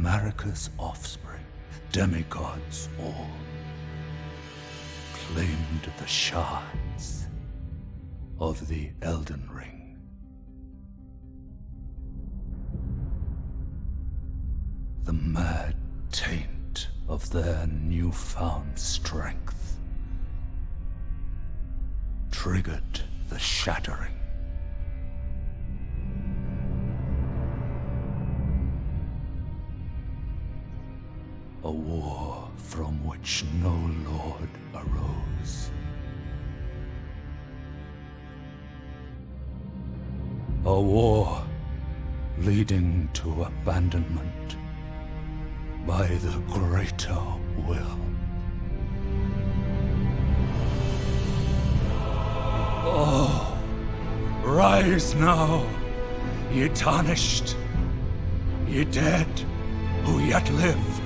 Marika's offspring, demigods all, claimed the shards of the Elden Ring. The mad taint of their newfound strength triggered the shattering. A war from which no lord arose. A war leading to abandonment by the greater will. Oh, rise now, ye tarnished, ye dead who yet live.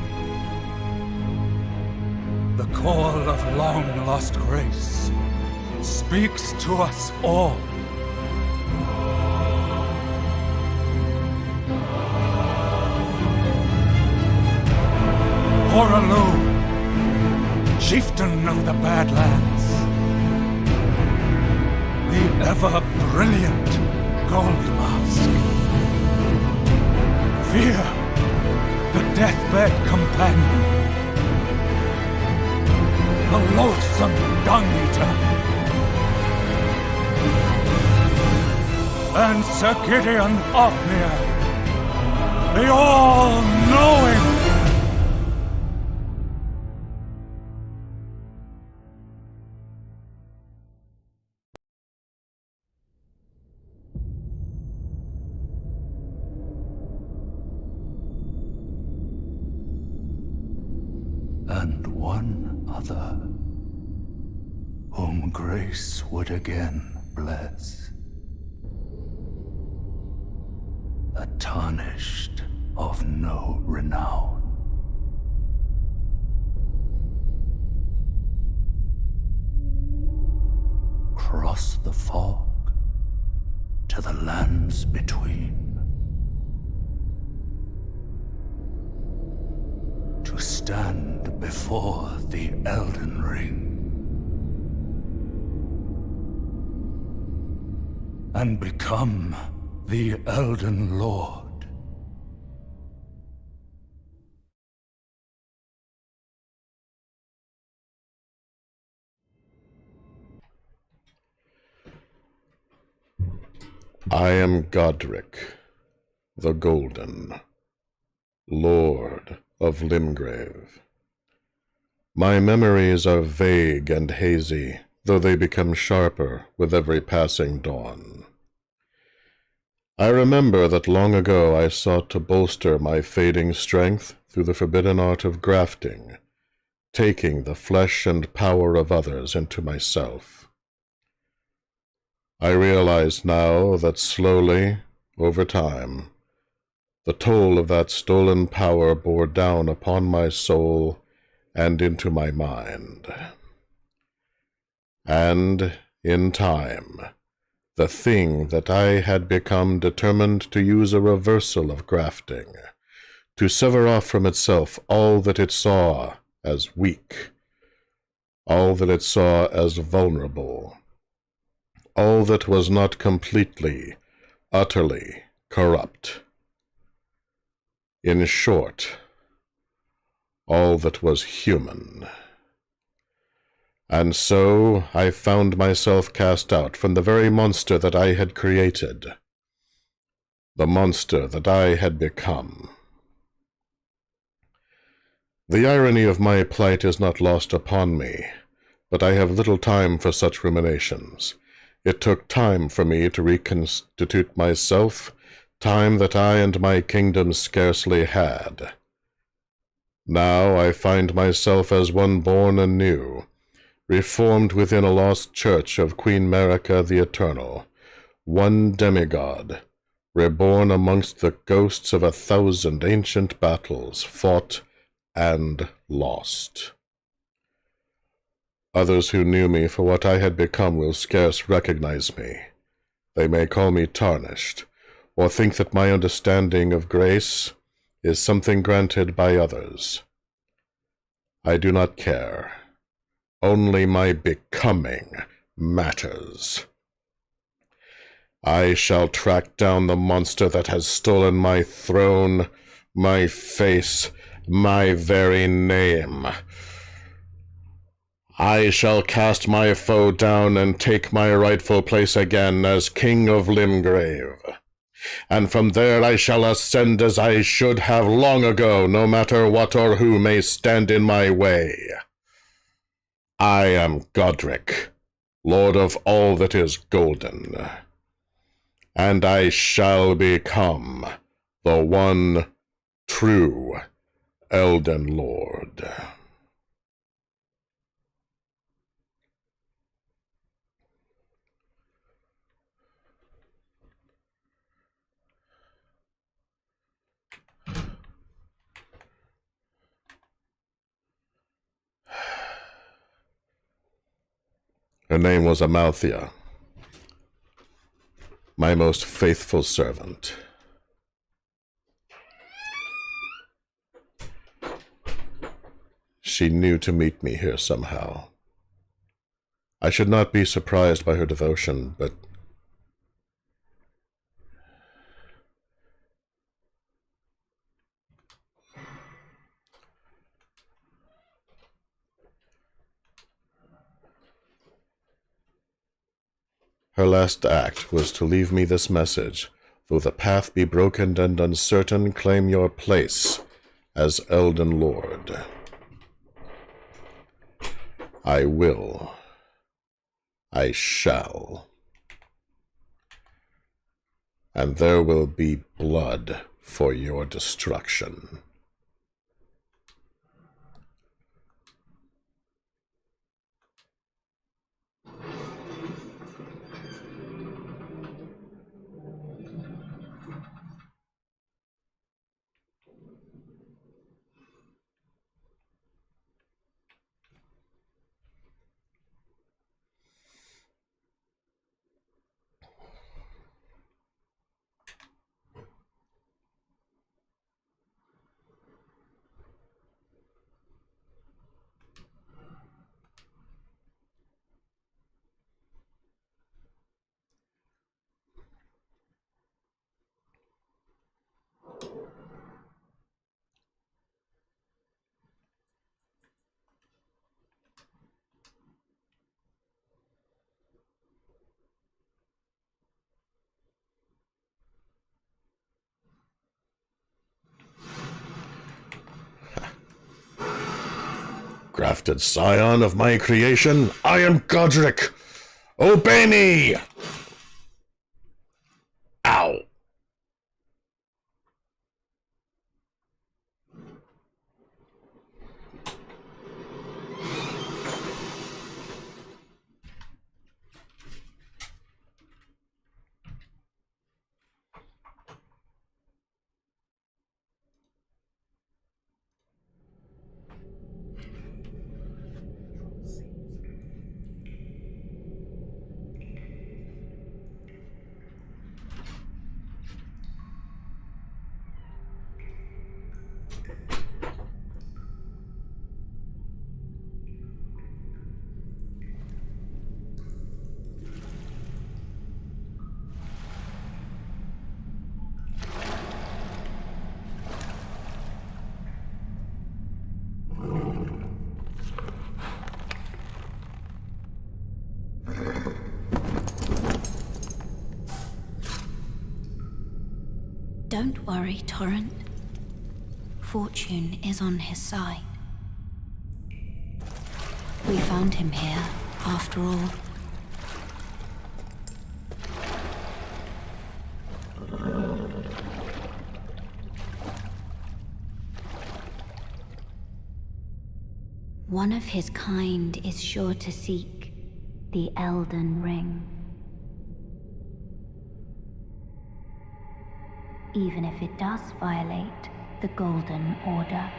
The call of long-lost grace speaks to us all. Oralu, chieftain of the Badlands, the ever-brilliant Gold Mask. Fear, the deathbed companion, the loathsome dung-eater, and Sir Gideon Ofnir, the all-knowing. And one other, whom grace would again bless. A tarnished of no renown. Cross the fog to the lands between. To stand before the Elden Ring and become the Elden Lord. I am Godrick, the Golden, Lord of Limgrave. My memories are vague and hazy, though they become sharper with every passing dawn. I remember that long ago I sought to bolster my fading strength through the forbidden art of grafting, taking the flesh and power of others into myself. I realize now that slowly, over time, the toll of that stolen power bore down upon my soul and into my mind. And, in time, the thing that I had become determined to use a reversal of grafting, to sever off from itself all that it saw as weak, all that it saw as vulnerable, all that was not completely, utterly corrupt. In short, all that was human. And so I found myself cast out from the very monster that I had created, the monster that I had become. The irony of my plight is not lost upon me, but I have little time for such ruminations. It took time for me to reconstitute myself, time that I and my kingdom scarcely had. Now I find myself as one born anew, reformed within a lost church of Queen Marika the Eternal, one demigod, reborn amongst the ghosts of 1,000 ancient battles fought and lost. Others who knew me for what I had become will scarce recognize me. They may call me tarnished, or think that my understanding of grace, is something granted by others. I do not care. Only my becoming matters. I shall track down the monster that has stolen my throne, my face, my very name. I shall cast my foe down and take my rightful place again as King of Limgrave. And from there I shall ascend as I should have long ago, no matter what or who may stand in my way. I am Godrick, Lord of all that is golden, and I shall become the one true Elden Lord. Her name was Amalthea, my most faithful servant. She knew to meet me here somehow. I should not be surprised by her devotion, but her last act was to leave me this message: though the path be broken and uncertain, claim your place as Elden Lord. I will. I shall. And there will be blood for your destruction. Grafted scion of my creation, I am Godrick! Obey me! Ow! Don't worry, Torrent. Fortune is on his side. We found him here, after all. One of his kind is sure to seek the Elden Ring. Even if it does violate the Golden Order.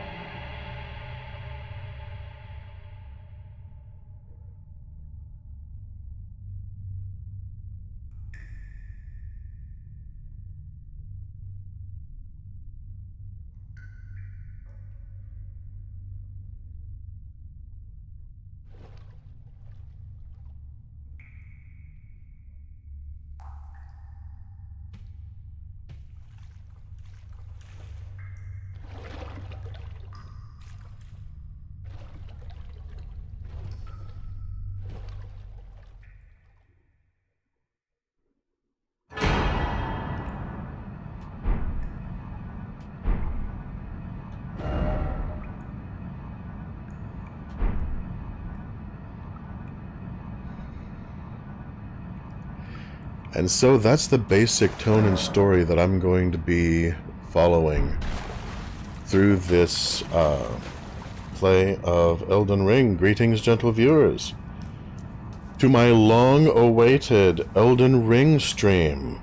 And so that's the basic tone and story that I'm going to be following through this play of Elden Ring. Greetings, gentle viewers, to my long-awaited Elden Ring stream.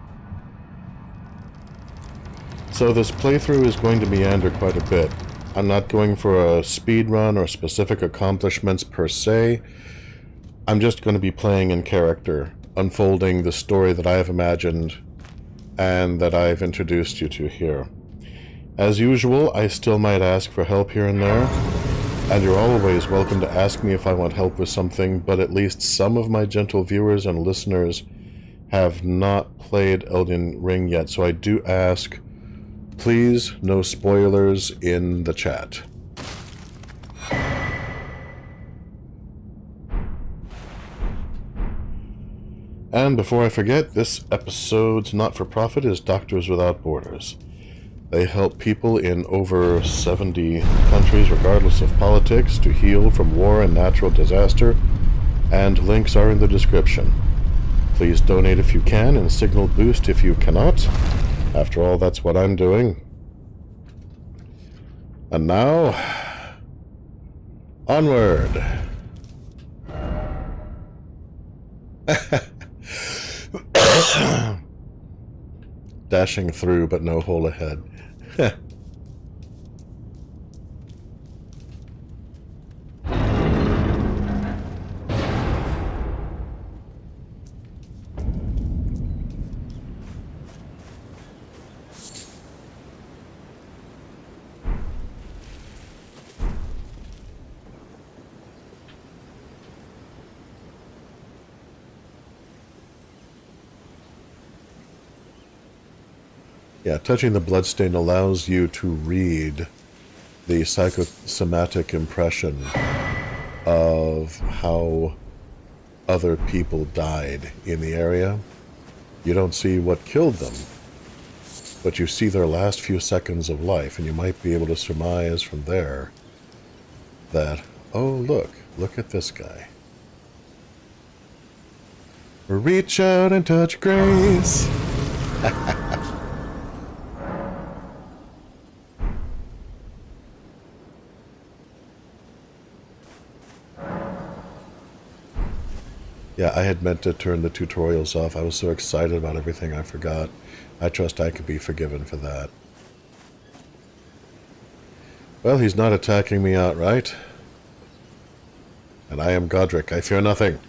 So this playthrough is going to meander quite a bit. I'm not going for a speed run or specific accomplishments per se. I'm just going to be playing in character, unfolding the story that I have imagined and that I've introduced you to here. As usual, I still might ask for help here and there, and you're always welcome to ask me if I want help with something, but at least some of my gentle viewers and listeners have not played Elden Ring yet, so I do ask, please, no spoilers in the chat. And before I forget, this episode's not-for-profit is Doctors Without Borders. They help people in over 70 countries, regardless of politics, to heal from war and natural disaster, and links are in the description. Please donate if you can, and signal boost if you cannot. After all, that's what I'm doing. And now, onward. Dashing through, but no hole ahead. Yeah, touching the bloodstain allows you to read the psychosomatic impression of how other people died in the area. You don't see what killed them, but you see their last few seconds of life, and you might be able to surmise from there that, oh, look at this guy. Reach out and touch grace. Yeah, I had meant to turn the tutorials off. I was so excited about everything I forgot. I trust I could be forgiven for that. Well, he's not attacking me outright. And I am Godrick. I fear nothing.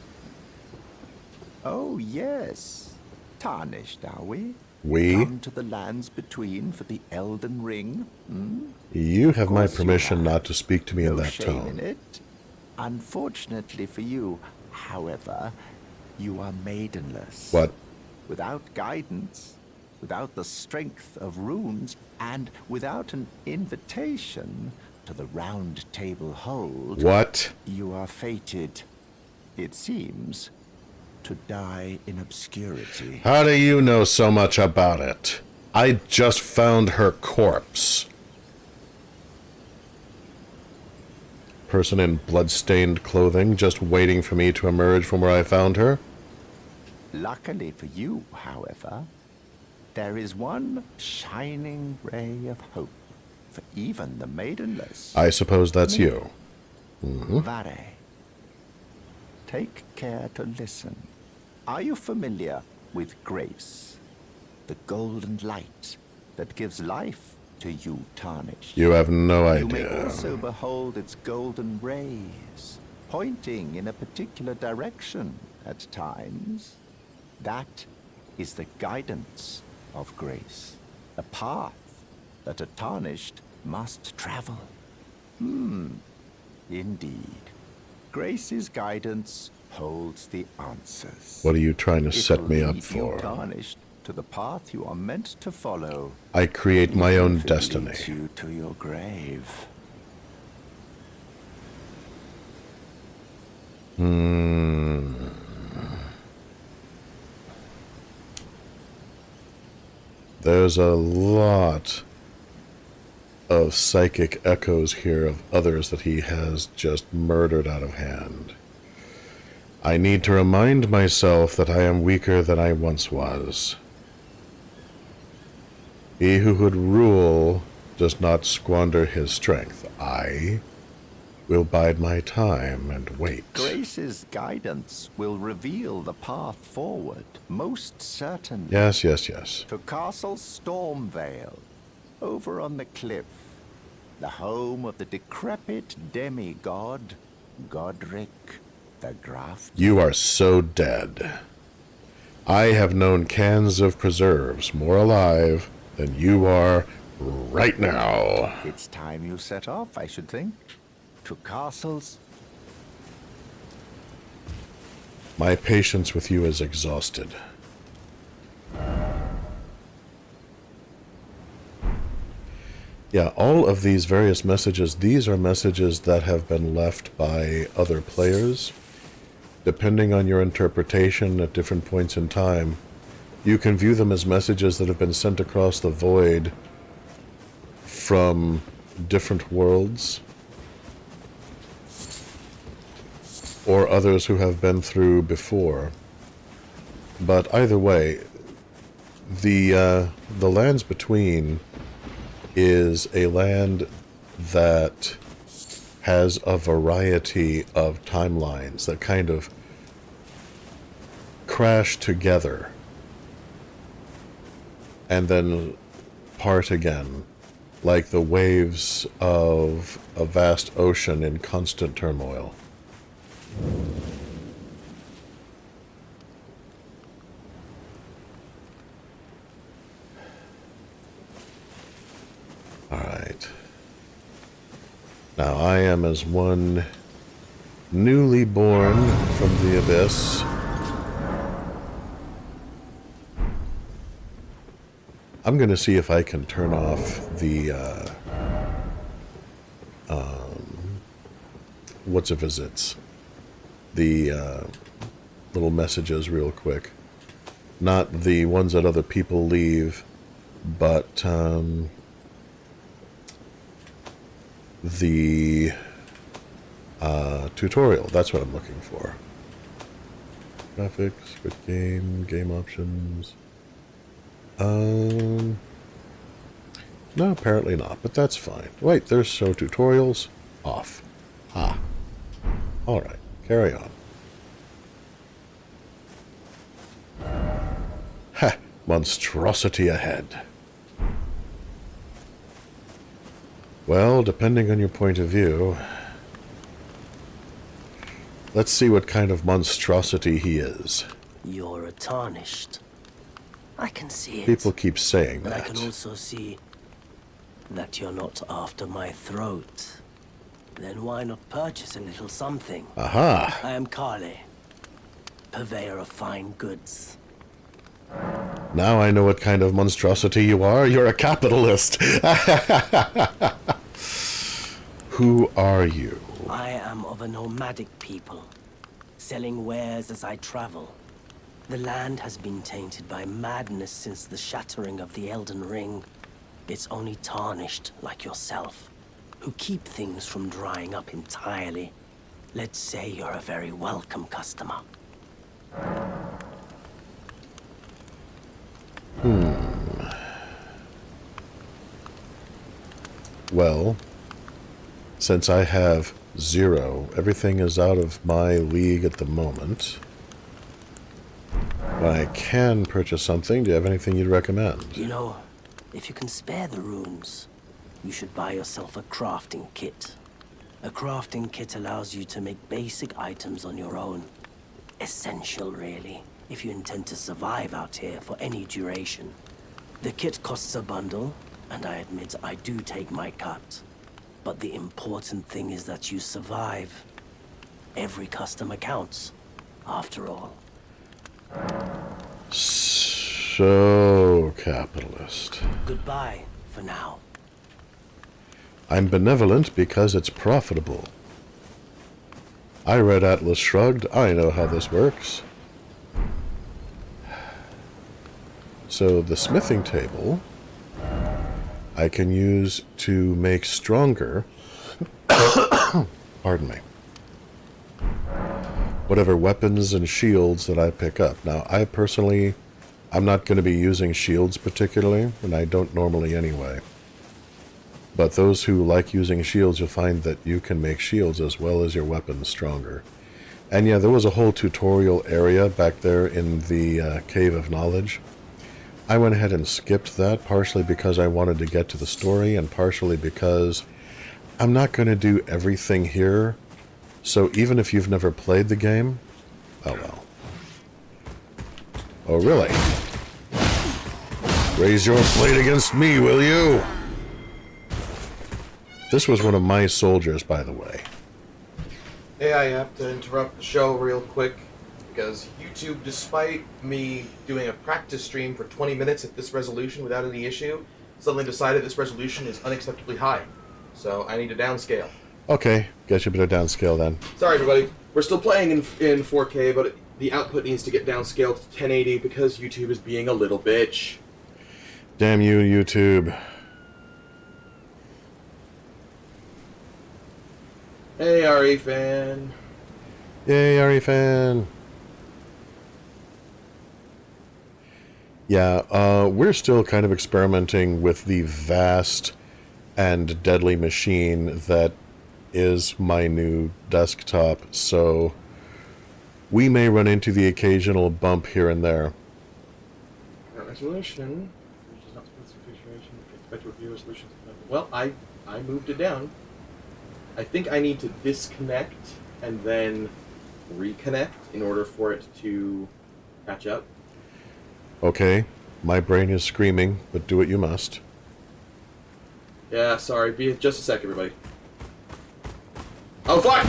Oh, yes. Tarnished, are we? We? Come to the lands between for the Elden Ring? Hmm? You have my permission not to speak to me in No that shame tone. in it. Unfortunately for you, however, you are maidenless. What? Without guidance, without the strength of runes, and without an invitation to the round table hold. What? You are fated, it seems, to die in obscurity. How do you know so much about it? I just found her corpse. Person in blood-stained clothing, just waiting for me to emerge from where I found her? Luckily for you, however, there is one shining ray of hope for even the maidenless. I suppose that's you. Vare, take care to listen. Are you familiar with grace? The golden light that gives life to you tarnished. You have no You may idea. also behold its golden rays, pointing in a particular direction at times. That is the guidance of grace, a path that a tarnished must travel. Indeed. Grace's guidance holds the answers. What are you trying to It set will me up lead for? You tarnished to the path you are meant to follow. I create my own If it destiny. leads you to your grave. There's a lot of psychic echoes here of others that he has just murdered out of hand. I need to remind myself that I am weaker than I once was. He who would rule does not squander his strength. I will bide my time and wait. Grace's guidance will reveal the path forward, most certainly. Yes. To Castle Stormvale, over on the cliff, the home of the decrepit demigod, Godrick the grafting. You are so dead. I have known cans of preserves more alive than you are right now. It's time you set off, I should think. To castles. My patience with you is exhausted. Yeah, all of these various messages, these are messages that have been left by other players. Depending on your interpretation at different points in time, you can view them as messages that have been sent across the void from different worlds, or others who have been through before. But either way, the Lands Between is a land that has a variety of timelines that kind of crash together and then part again, like the waves of a vast ocean in constant turmoil. Alright. Now I am as one newly born from the abyss. I'm going to see if I can turn off the what's a visits, the little messages real quick. Not the ones that other people leave, but the tutorial. That's what I'm looking for. Graphics, quick game options. No, apparently not, but that's fine. Wait, there's show tutorials. Off. Ah. Alright, carry on. Ha! Monstrosity ahead. Well, depending on your point of view, let's see what kind of monstrosity he is. You're a tarnished. I can see it. People keep saying but that. I can also see that you're not after my throat. Then why not purchase a little something? Aha! I am Carly, purveyor of fine goods. Now I know what kind of monstrosity you are. You're a capitalist. Who are you? I am of a nomadic people, selling wares as I travel. The land has been tainted by madness since the shattering of the Elden Ring. It's only tarnished like yourself, who keep things from drying up entirely. Let's say you're a very welcome customer. Well, since I have 0, everything is out of my league at the moment. But I can purchase something. Do you have anything you'd recommend? You know, if you can spare the runes, you should buy yourself a crafting kit. A crafting kit allows you to make basic items on your own. Essential, really, if you intend to survive out here for any duration. The kit costs a bundle, and I admit I do take my cut. But the important thing is that you survive. Every customer counts, after all. So capitalist. Goodbye, for now. I'm benevolent because it's profitable. I read Atlas Shrugged. I know how this works. So the smithing table I can use to make stronger pardon me. whatever weapons and shields that I pick up. Now, I personally, I'm not going to be using shields particularly, and I don't normally anyway. But those who like using shields, you'll find that you can make shields as well as your weapons stronger. And yeah, there was a whole tutorial area back there in the Cave of Knowledge. I went ahead and skipped that, partially because I wanted to get to the story, and partially because I'm not going to do everything here. So even if you've never played the game, oh well. Oh really? Raise your blade against me, will you? This was one of my soldiers, by the way. Hey, I have to interrupt the show real quick, because YouTube, despite me doing a practice stream for 20 minutes at this resolution without any issue, suddenly decided this resolution is unacceptably high. So I need to downscale. Okay, guess you better downscale then. Sorry everybody, we're still playing in 4K, but the output needs to get downscaled to 1080 because YouTube is being a little bitch. Damn you, YouTube. Hey, RE fan. Yay, RE fan. Yeah, we're still kind of experimenting with the vast and deadly machine that is my new desktop, so we may run into the occasional bump here and there. Resolution, which is not specific configuration, expect to review resolutions. Well, I moved it down. I think I need to disconnect and then reconnect in order for it to catch up. Okay, my brain is screaming, but do what you must. Yeah, sorry. Be just a sec, everybody. Oh, fuck!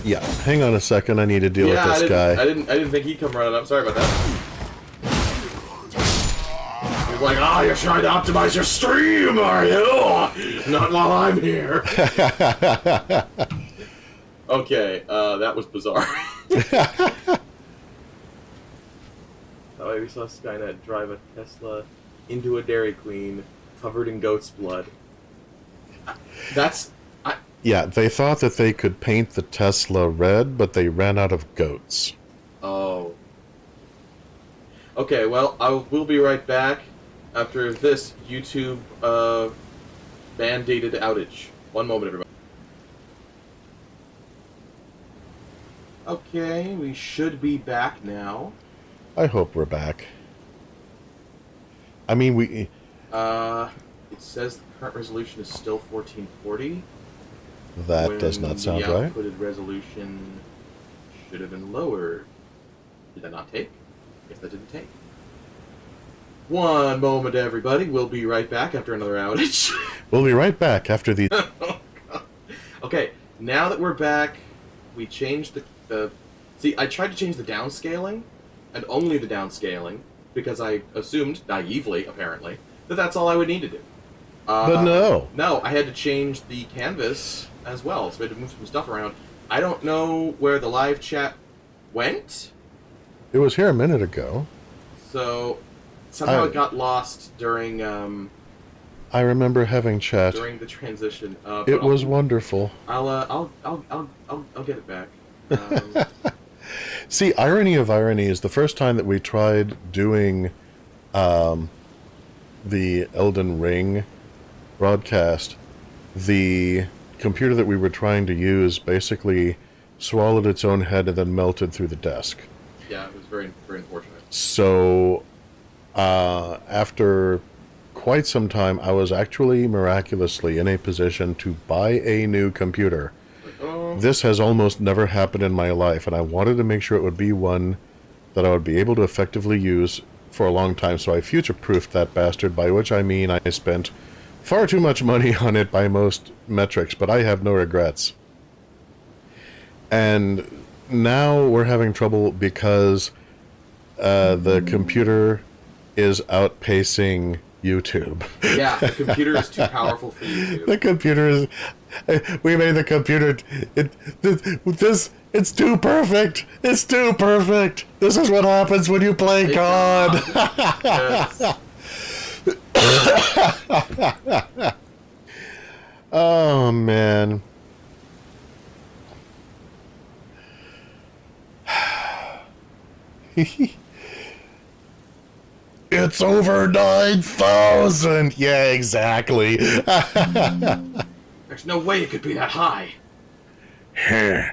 Yeah, hang on a second, I need to deal with this guy. I didn't think he'd come running up. Sorry about that. You're like, you're trying to optimize your stream, are you? Not while I'm here. Okay, that was bizarre. Oh, we saw Skynet drive a Tesla into a Dairy Queen covered in goat's blood. Yeah, they thought that they could paint the Tesla red, but they ran out of goats. Oh. Okay, well, we'll be right back after this YouTube mandated outage. One moment, everybody. Okay, we should be back now. I hope we're back. I mean, it says the current resolution is still 1440. That does not sound right. The outputted resolution should have been lowered. Did that not take? Guess that didn't take. One moment, everybody. We'll be right back after another outage. We'll be right back after the... Oh, God. Okay, now that we're back, we changed the... See, I tried to change the downscaling, and only the downscaling, because I assumed, naively, apparently, that that's all I would need to do. But no. No, I had to change the canvas as well, so we had to move some stuff around. I don't know where the live chat went. It was here a minute ago. So, somehow it got lost during, I remember having chat. during the transition. It was wonderful. I'll get it back. See, irony of ironies, the first time that we tried doing the Elden Ring broadcast, the computer that we were trying to use basically swallowed its own head and then melted through the desk. Yeah, it was very, very unfortunate. So, after quite some time, I was actually miraculously in a position to buy a new computer. This has almost never happened in my life, and I wanted to make sure it would be one that I would be able to effectively use for a long time, so I future-proofed that bastard, by which I mean I spent far too much money on it by most metrics, but I have no regrets. And now we're having trouble because the computer is outpacing YouTube. Yeah, the computer is too powerful for YouTube. The computer is... We made the computer... It's too perfect! It's too perfect! This is what happens when you play God! Yes. Oh, man. It's over 9,000! Yeah, exactly. There's no way it could be that high. Yeah.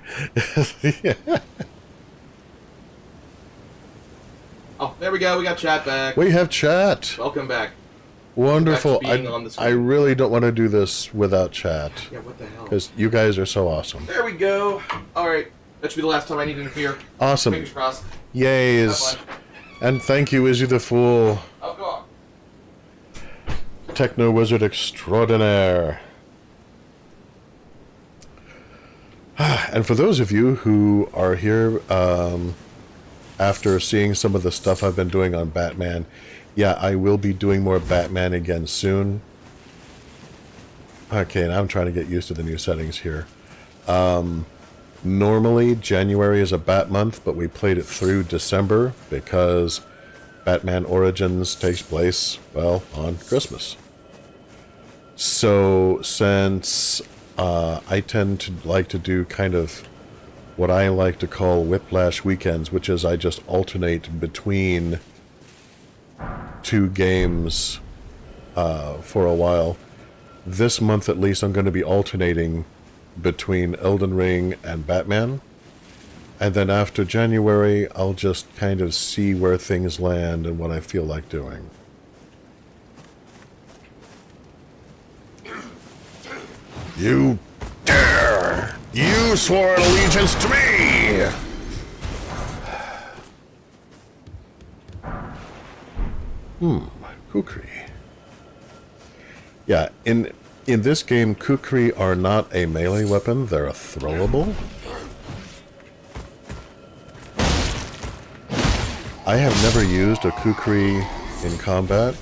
Oh, there we go. We got chat back. We have chat. Welcome back. Wonderful. Back to being on the I screen. really don't want to do this without chat. Yeah, what the hell? Because you guys are so awesome. There we go. Alright. That should be the last time I need to interfere. Awesome. Fingers crossed. Yays. Have fun. And thank you, Izzy the Fool. Oh, God. Techno Wizard Extraordinaire. And for those of you who are here after seeing some of the stuff I've been doing on Batman, yeah, I will be doing more Batman again soon. Okay, and I'm trying to get used to the new settings here. Normally, January is a Bat month, but we played it through December because Batman Origins takes place, well, on Christmas. So, since I tend to like to do kind of what I like to call whiplash weekends, which is I just alternate between two games for a while. This month, at least, I'm going to be alternating between Elden Ring and Batman. And then after January, I'll just kind of see where things land and what I feel like doing. You dare! You swore allegiance to me! Kukri. Yeah, in this game, Kukri are not a melee weapon, they're a throwable. I have never used a Kukri in combat.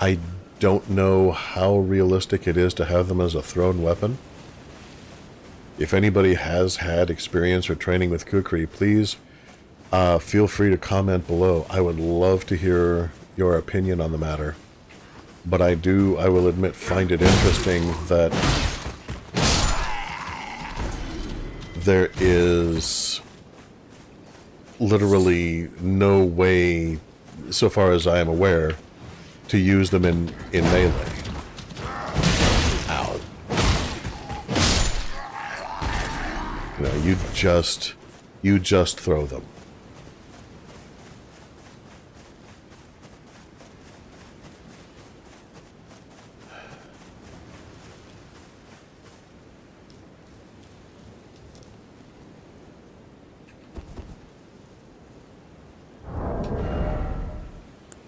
I don't know how realistic it is to have them as a thrown weapon. If anybody has had experience or training with Kukri, please feel free to comment below. I would love to hear your opinion on the matter. But I will admit, find it interesting that there is literally no way, so far as I am aware, to use them in melee. Ow. You know, you just throw them.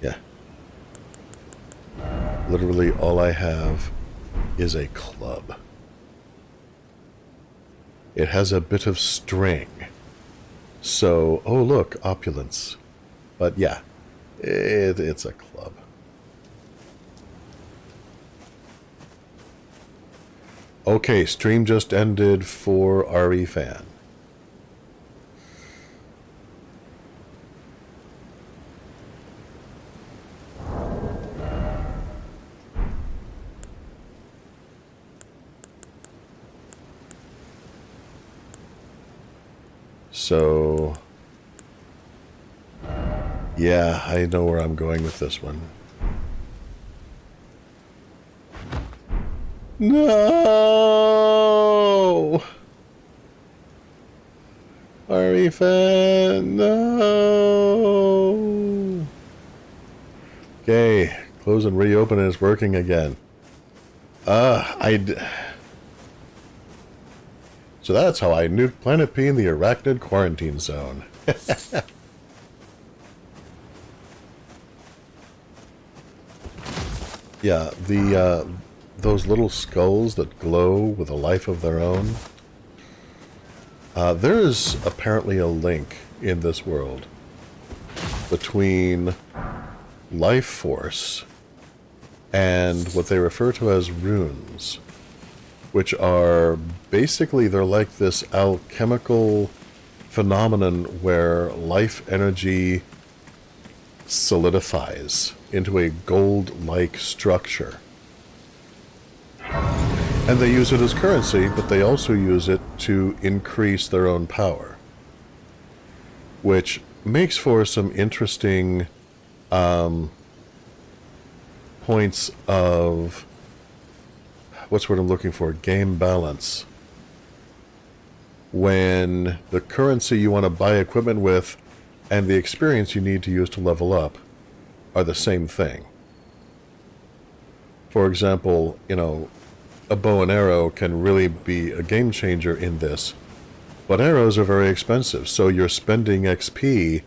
Yeah. Literally all I have is a club. It has a bit of string. So, oh look, opulence. But yeah, it's a club. Okay, stream just ended for RE Fan. So, yeah, I know where I'm going with this one. No! Fan, no! Okay, close and reopen and it's working again. So that's how I nuked Planet P in the Arachnid Quarantine Zone. Yeah, those little skulls that glow with a life of their own. There is apparently a link in this world between life force and what they refer to as runes, which are basically, they're like this alchemical phenomenon where life energy solidifies into a gold-like structure. And they use it as currency, but they also use it to increase their own power. Which makes for some interesting points of, what's what I'm looking for, game balance. When the currency you want to buy equipment with and the experience you need to use to level up are the same thing. For example, a bow and arrow can really be a game changer in this, but arrows are very expensive, so you're spending XP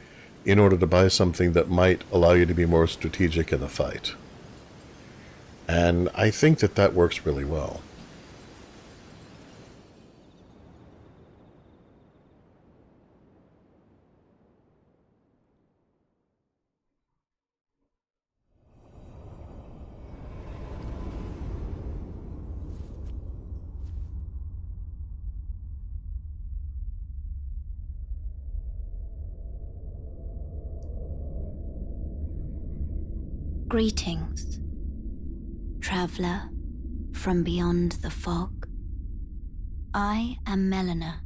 in order to buy something that might allow you to be more strategic in the fight. And I think that works really well. Greetings, traveler from beyond the fog. I am Melina.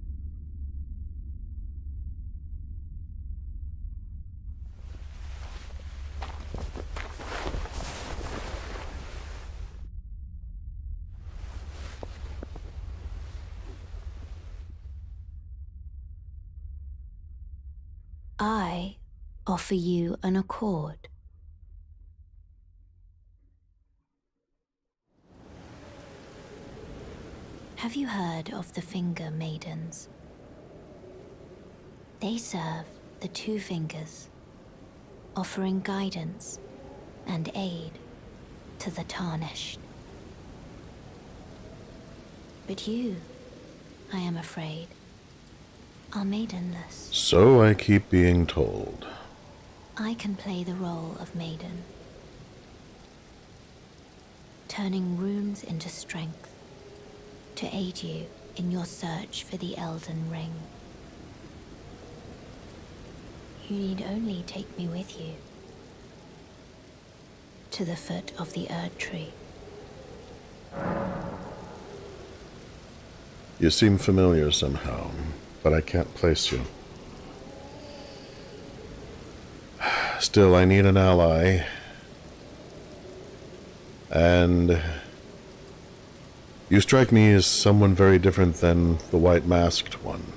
I offer you an accord. Have you heard of the Finger Maidens? They serve the two fingers, offering guidance and aid to the tarnished. But you, I am afraid, are maidenless. So I keep being told. I can play the role of maiden, turning runes into strength to aid you in your search for the Elden Ring. You need only take me with you to the foot of the Erd Tree. You seem familiar somehow, but I can't place you. Still, I need an ally, and you strike me as someone very different than the white-masked one,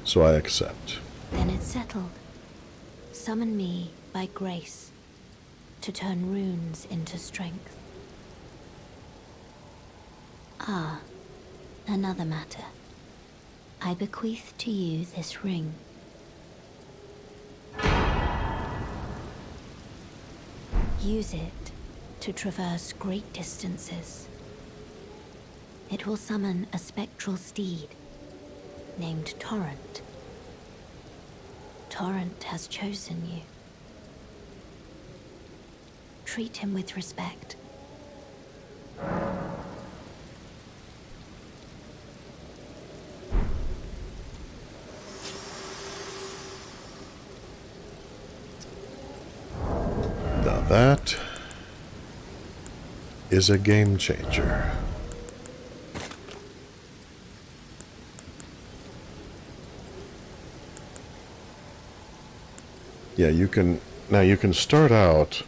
so I accept. Then it's settled. Summon me by grace to turn runes into strength. Ah, another matter. I bequeath to you this ring. Use it to traverse great distances. It will summon a spectral steed named Torrent. Torrent has chosen you. Treat him with respect. Now that is a game changer. Yeah, you can start out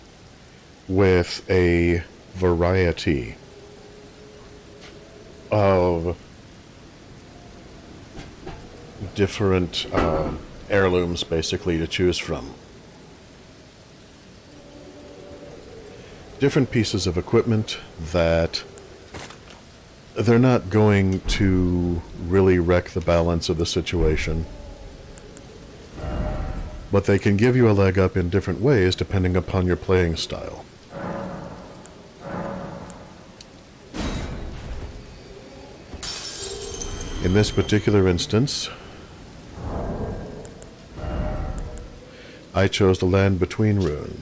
with a variety of different heirlooms, basically, to choose from. Different pieces of equipment that they're not going to really wreck the balance of the situation, but they can give you a leg up in different ways depending upon your playing style. In this particular instance, I chose the Land Between rune.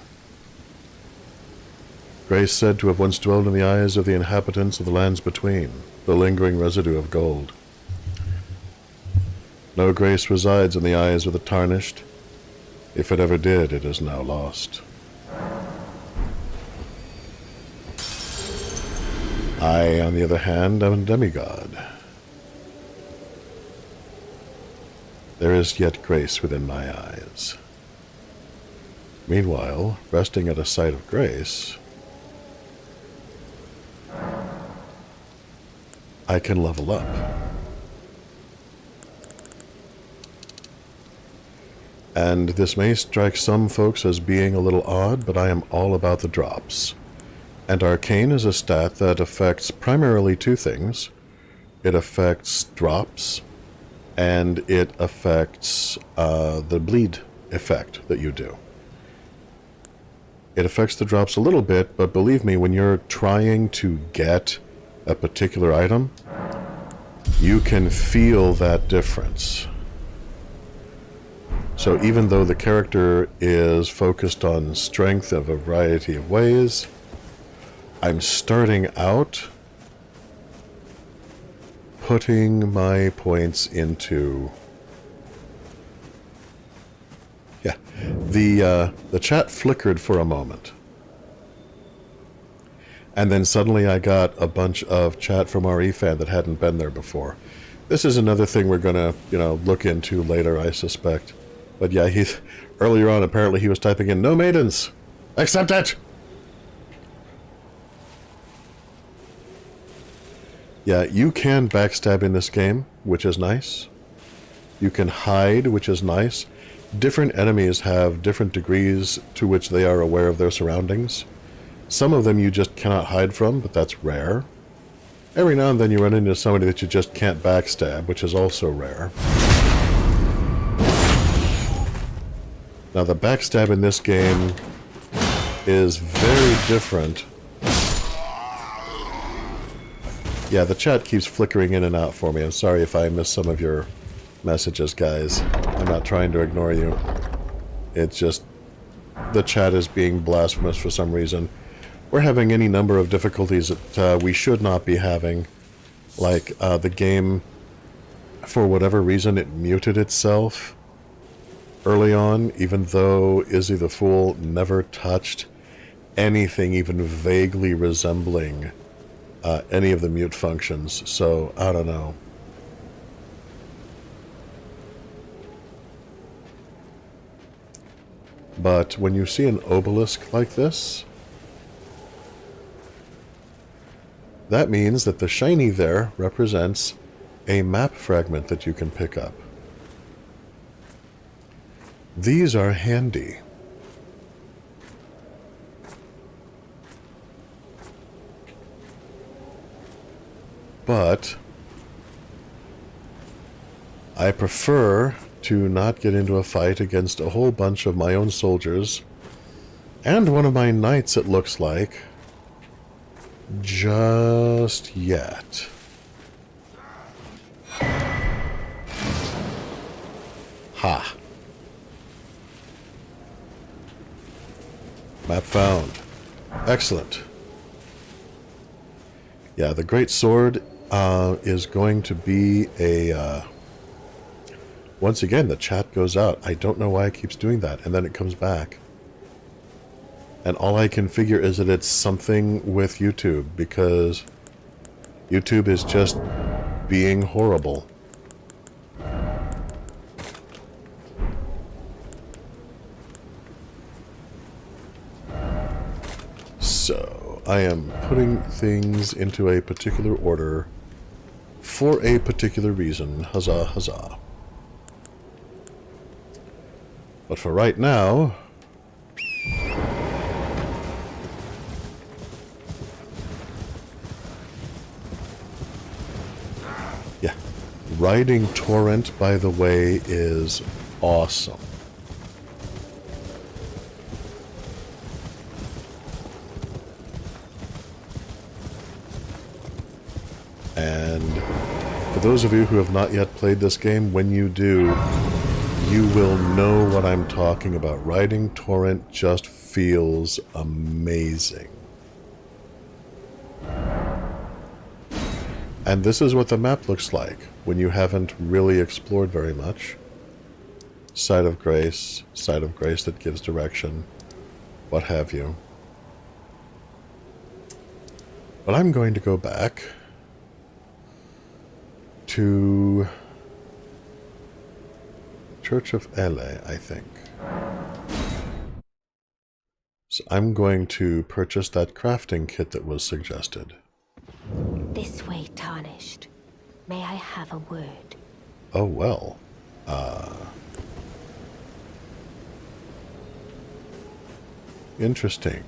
Grace said to have once dwelled in the eyes of the inhabitants of the lands between, the lingering residue of gold. No grace resides in the eyes of the tarnished. If it ever did, it is now lost. I, on the other hand, am a demigod. There is yet grace within my eyes. Meanwhile, resting at a site of grace, I can level up. And this may strike some folks as being a little odd, but I am all about the drops. And Arcane is a stat that affects primarily two things. It affects drops, and it affects the bleed effect that you do. It affects the drops a little bit, but believe me, when you're trying to get a particular item, you can feel that difference. So even though the character is focused on strength of a variety of ways, I'm starting out putting my points into... Yeah, the chat flickered for a moment. And then suddenly I got a bunch of chat from RE-Fan that hadn't been there before. This is another thing we're going to, look into later, I suspect. But yeah, earlier on, apparently he was typing in, "No maidens! Accept it!" Yeah, you can backstab in this game, which is nice. You can hide, which is nice. Different enemies have different degrees to which they are aware of their surroundings. Some of them you just cannot hide from, but that's rare. Every now and then you run into somebody that you just can't backstab, which is also rare. Now the backstab in this game is very different. Yeah, the chat keeps flickering in and out for me. I'm sorry if I missed some of your messages, guys. I'm not trying to ignore you. It's just the chat is being blasphemous for some reason. We're having any number of difficulties that we should not be having. Like, the game, for whatever reason, it muted itself early on, even though Izzy the Fool never touched anything even vaguely resembling any of the mute functions. So, I don't know. But when you see an obelisk like this, that means that the shiny there represents a map fragment that you can pick up. These are handy. But I prefer to not get into a fight against a whole bunch of my own soldiers and one of my knights, it looks like, just yet. Ha. Map found. Excellent. Yeah, the Great Sword is going to be a... once again, the chat goes out. I don't know why it keeps doing that, and then it comes back. And all I can figure is that it's something with YouTube, because YouTube is just being horrible. So, I am putting things into a particular order for a particular reason. Huzzah, huzzah. But for right now... yeah. Riding Torrent, by the way, is awesome. And for those of you who have not yet played this game, when you do, you will know what I'm talking about. Riding Torrent just feels amazing. And this is what the map looks like when you haven't really explored very much. Side of Grace that gives direction, what have you. But I'm going to go back to Church of Ele, I think. So I'm going to purchase that crafting kit that was suggested. This way, Tarnished. May I have a word? Oh, well. Interesting.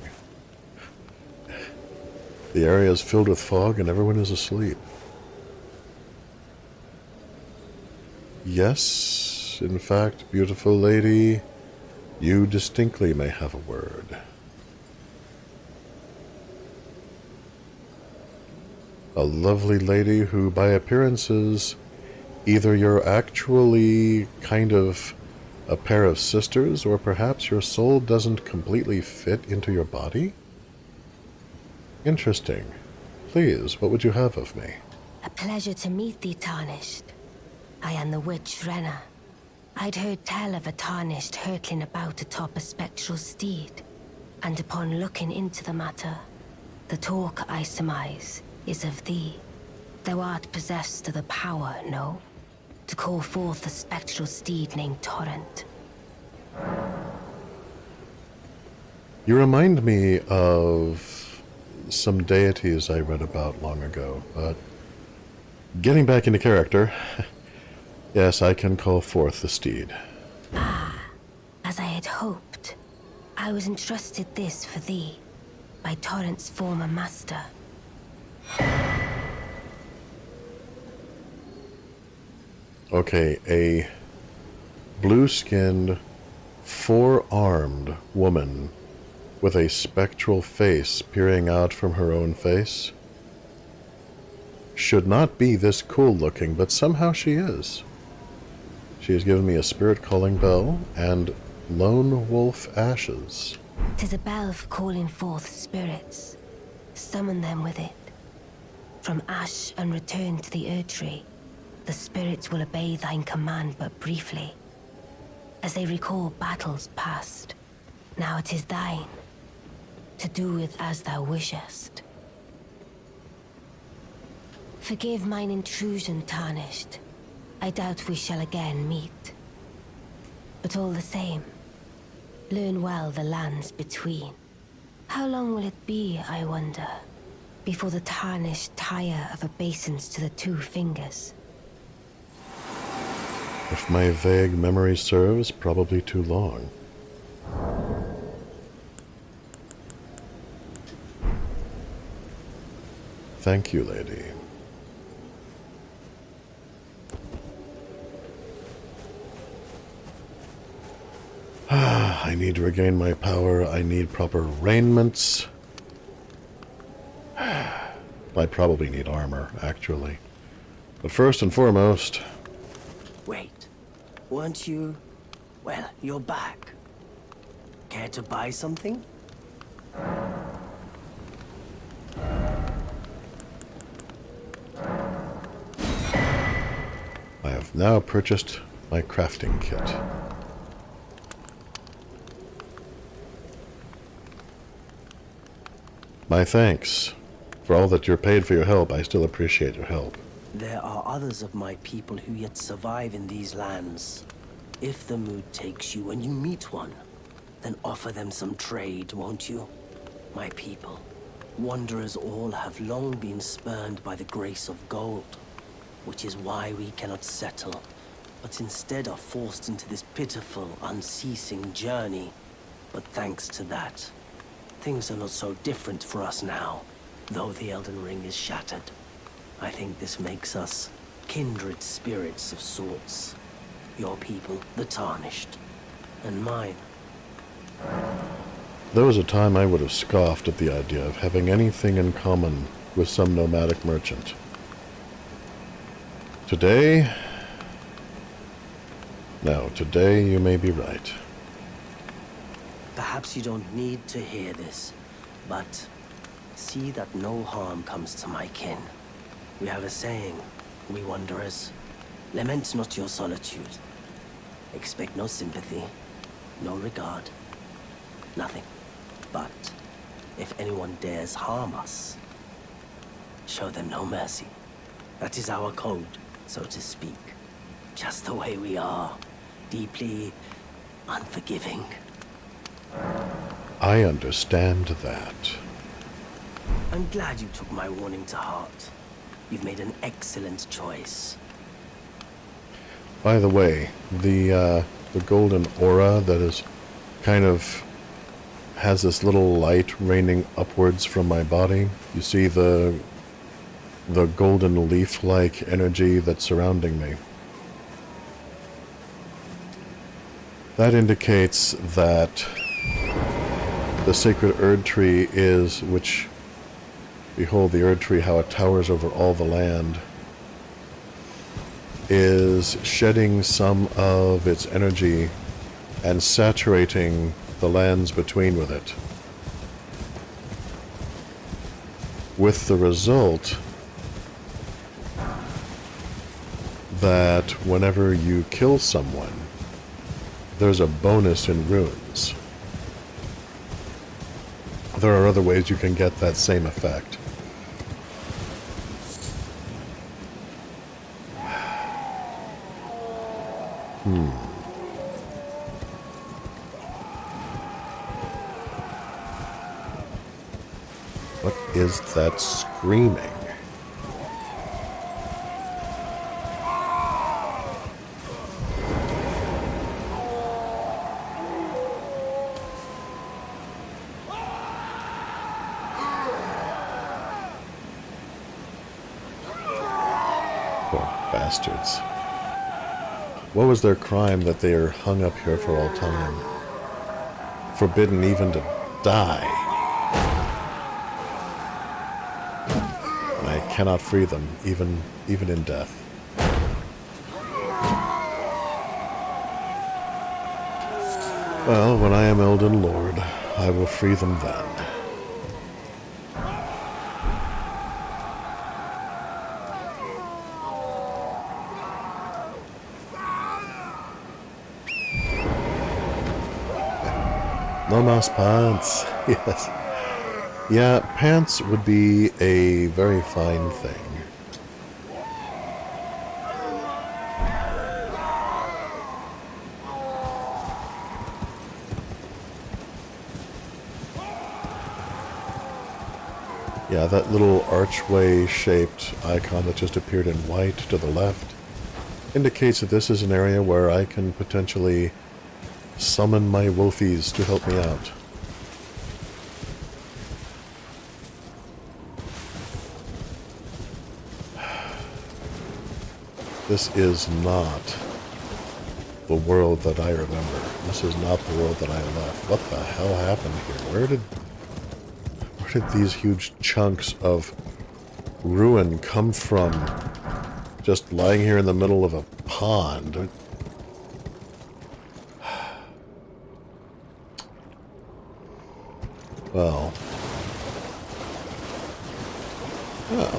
The area is filled with fog and everyone is asleep. Yes, in fact, beautiful lady, you distinctly may have a word. A lovely lady who, by appearances, either you're actually kind of a pair of sisters, or perhaps your soul doesn't completely fit into your body? Interesting. Please, what would you have of me? A pleasure to meet thee, Tarnished. I am the witch Renna. I'd heard tell of a Tarnished hurtling about atop a spectral steed, and upon looking into the matter, the talk, I surmise, is of thee. Thou art possessed of the power, no? To call forth a spectral steed named Torrent. You remind me of some deities I read about long ago, but getting back into character, yes, I can call forth the steed. As I had hoped, I was entrusted this for thee, by Torrent's former master. Okay, a blue-skinned, four-armed woman with a spectral face peering out from her own face. Should not be this cool-looking, but somehow she is. She has given me a spirit calling bell and lone wolf ashes. 'Tis a bell for calling forth spirits. Summon them with it. From ash and return to the Erdtree. The spirits will obey thine command but briefly, as they recall battles past. Now it is thine, to do with as thou wishest. Forgive mine intrusion, Tarnished. I doubt we shall again meet. But all the same, learn well the lands between. How long will it be, I wonder, before the Tarnished tire of obeisance to the two fingers? If my vague memory serves, probably too long. Thank you, lady. I need to regain my power. I need proper raiments. I probably need armor, actually. But first and foremost... Wait, weren't you... Well, you're back. Care to buy something? I have now purchased my crafting kit. My thanks. For all that you're paid for your help, I still appreciate your help. There are others of my people who yet survive in these lands. If the mood takes you and you meet one, then offer them some trade, won't you? My people, wanderers all have long been spurned by the grace of gold, which is why we cannot settle, but instead are forced into this pitiful, unceasing journey. But thanks to that, things are not so different for us now, though the Elden Ring is shattered. I think this makes us kindred spirits of sorts. Your people, the Tarnished, and mine. There was a time I would have scoffed at the idea of having anything in common with some nomadic merchant. Today... No, today you may be right. Perhaps you don't need to hear this, but see that no harm comes to my kin. We have a saying, we wanderers, lament not your solitude. Expect no sympathy, no regard, nothing. But if anyone dares harm us, show them no mercy. That is our code, so to speak. Just the way we are, deeply unforgiving. I understand that. I'm glad you took my warning to heart. You've made an excellent choice. By the way, the golden aura that is kind of has this little light raining upwards from my body. You see the golden leaf-like energy that's surrounding me. That indicates that the sacred Erd tree is, which, behold the Erd tree, how it towers over all the land, is shedding some of its energy and saturating the lands between with it. With the result that whenever you kill someone, there's a bonus in runes. There are other ways you can get that same effect. What is that screaming? Poor bastards. What was their crime that they are hung up here for all time? Forbidden even to die. I cannot free them, even in death. Well, when I am Elden Lord, I will free them then. No mas pants. Yes. Yeah, pants would be a very fine thing. Yeah, that little archway-shaped icon that just appeared in white to the left indicates that this is an area where I can potentially summon my wolfies to help me out. This is not the world that I remember. This is not the world that I left. What the hell happened here? Where did these huge chunks of ruin come from? Just lying here in the middle of a pond. Well,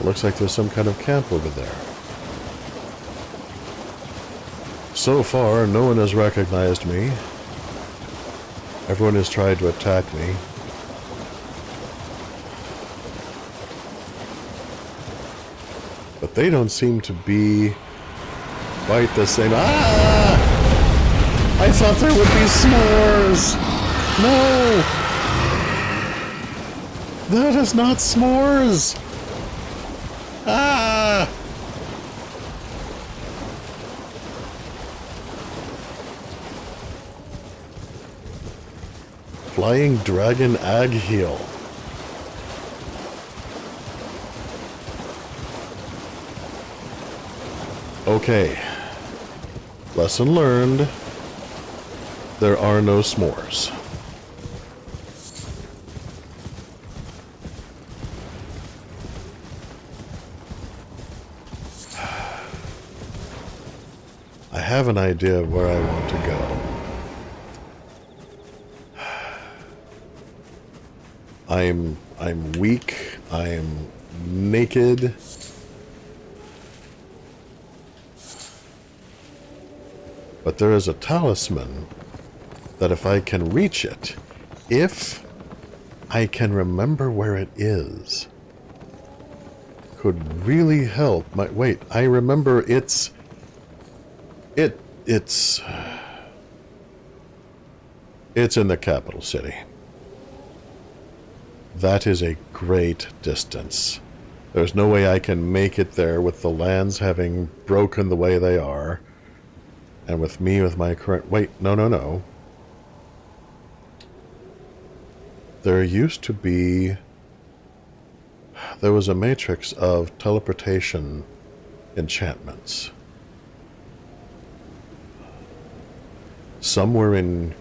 looks like there's some kind of camp over there. So far, no one has recognized me. Everyone has tried to attack me. But they don't seem to be quite the same. Ah! I thought there would be s'mores! No! That is not s'mores! Ah! Flying Dragon Agheel. Okay. Lesson learned. There are no s'mores. I have an idea of where I want to go. I'm weak. I'm naked. But there is a talisman that if I can reach it, if I can remember where it is, could really help my... Wait, I remember it's It's in the capital city. That is a great distance. There's no way I can make it there with the lands having broken the way they are. And with me with my current... Wait, no. There used to be... There was a matrix of teleportation enchantments. Some were in...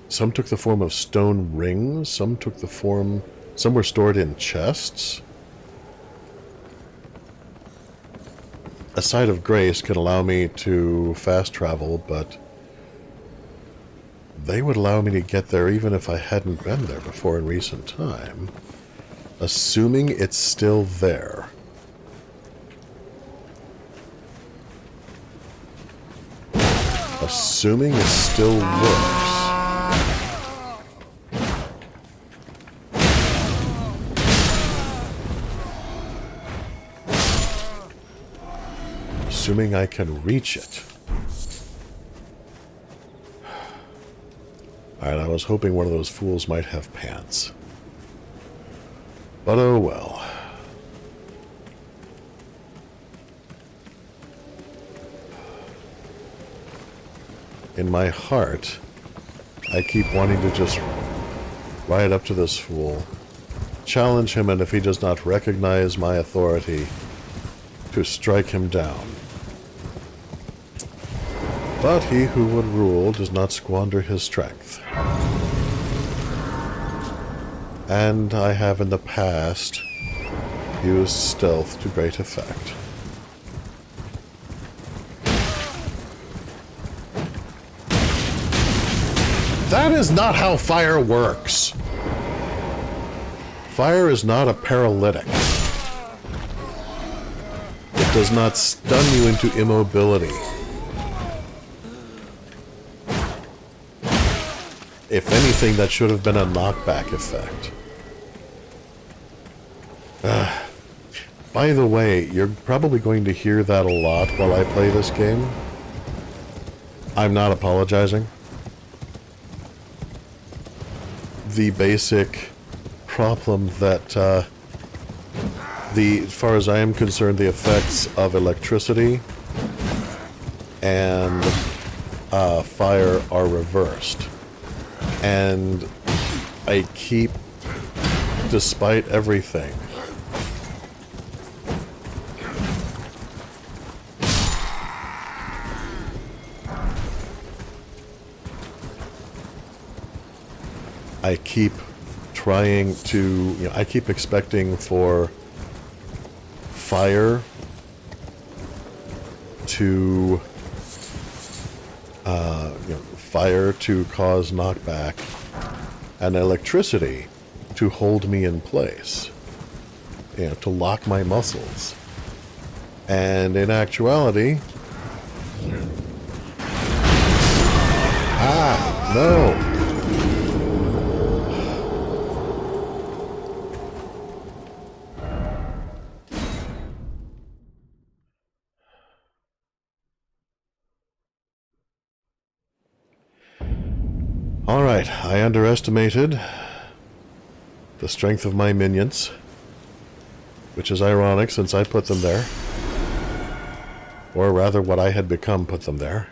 Some took the form of stone rings, some took the form... Some were stored in chests. A Site of Grace can allow me to fast travel, but they would allow me to get there even if I hadn't been there before in recent time. Assuming it's still there. Assuming it still works. Assuming I can reach it. Alright, I was hoping one of those fools might have pants. But oh well. In my heart, I keep wanting to just ride up to this fool, challenge him, and if he does not recognize my authority, to strike him down. But he who would rule does not squander his strength. And I have in the past used stealth to great effect. That is not how fire works. Fire is not a paralytic. It does not stun you into immobility. If anything, that should have been a knockback effect. By the way, you're probably going to hear that a lot while I play this game. I'm not apologizing. The basic problem that, as far as I am concerned, the effects of electricity and fire are reversed. And I keep, despite everything, I keep trying to, I keep expecting for fire to fire to cause knockback and electricity to hold me in place, to lock my muscles. And in actuality, no. Alright, I underestimated the strength of my minions, which is ironic since I put them there. Or rather, what I had become put them there.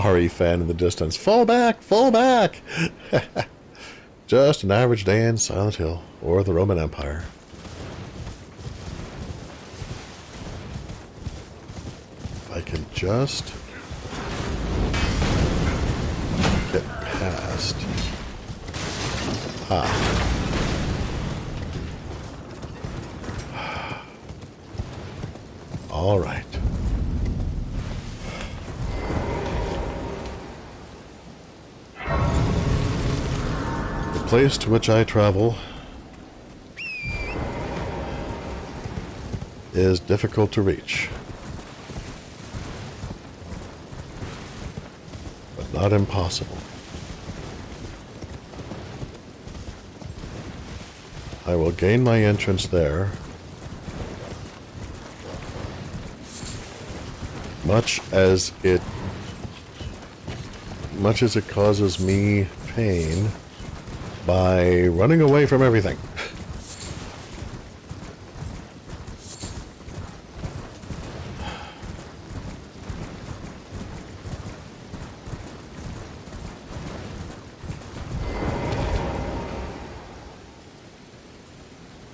RE fan in the distance. Fall back! Fall back! Just an average day in Silent Hill, or the Roman Empire. If I can just get past. All right. The place to which I travel is difficult to reach, but not impossible. I will gain my entrance there, much as it much as it causes me pain by running away from everything.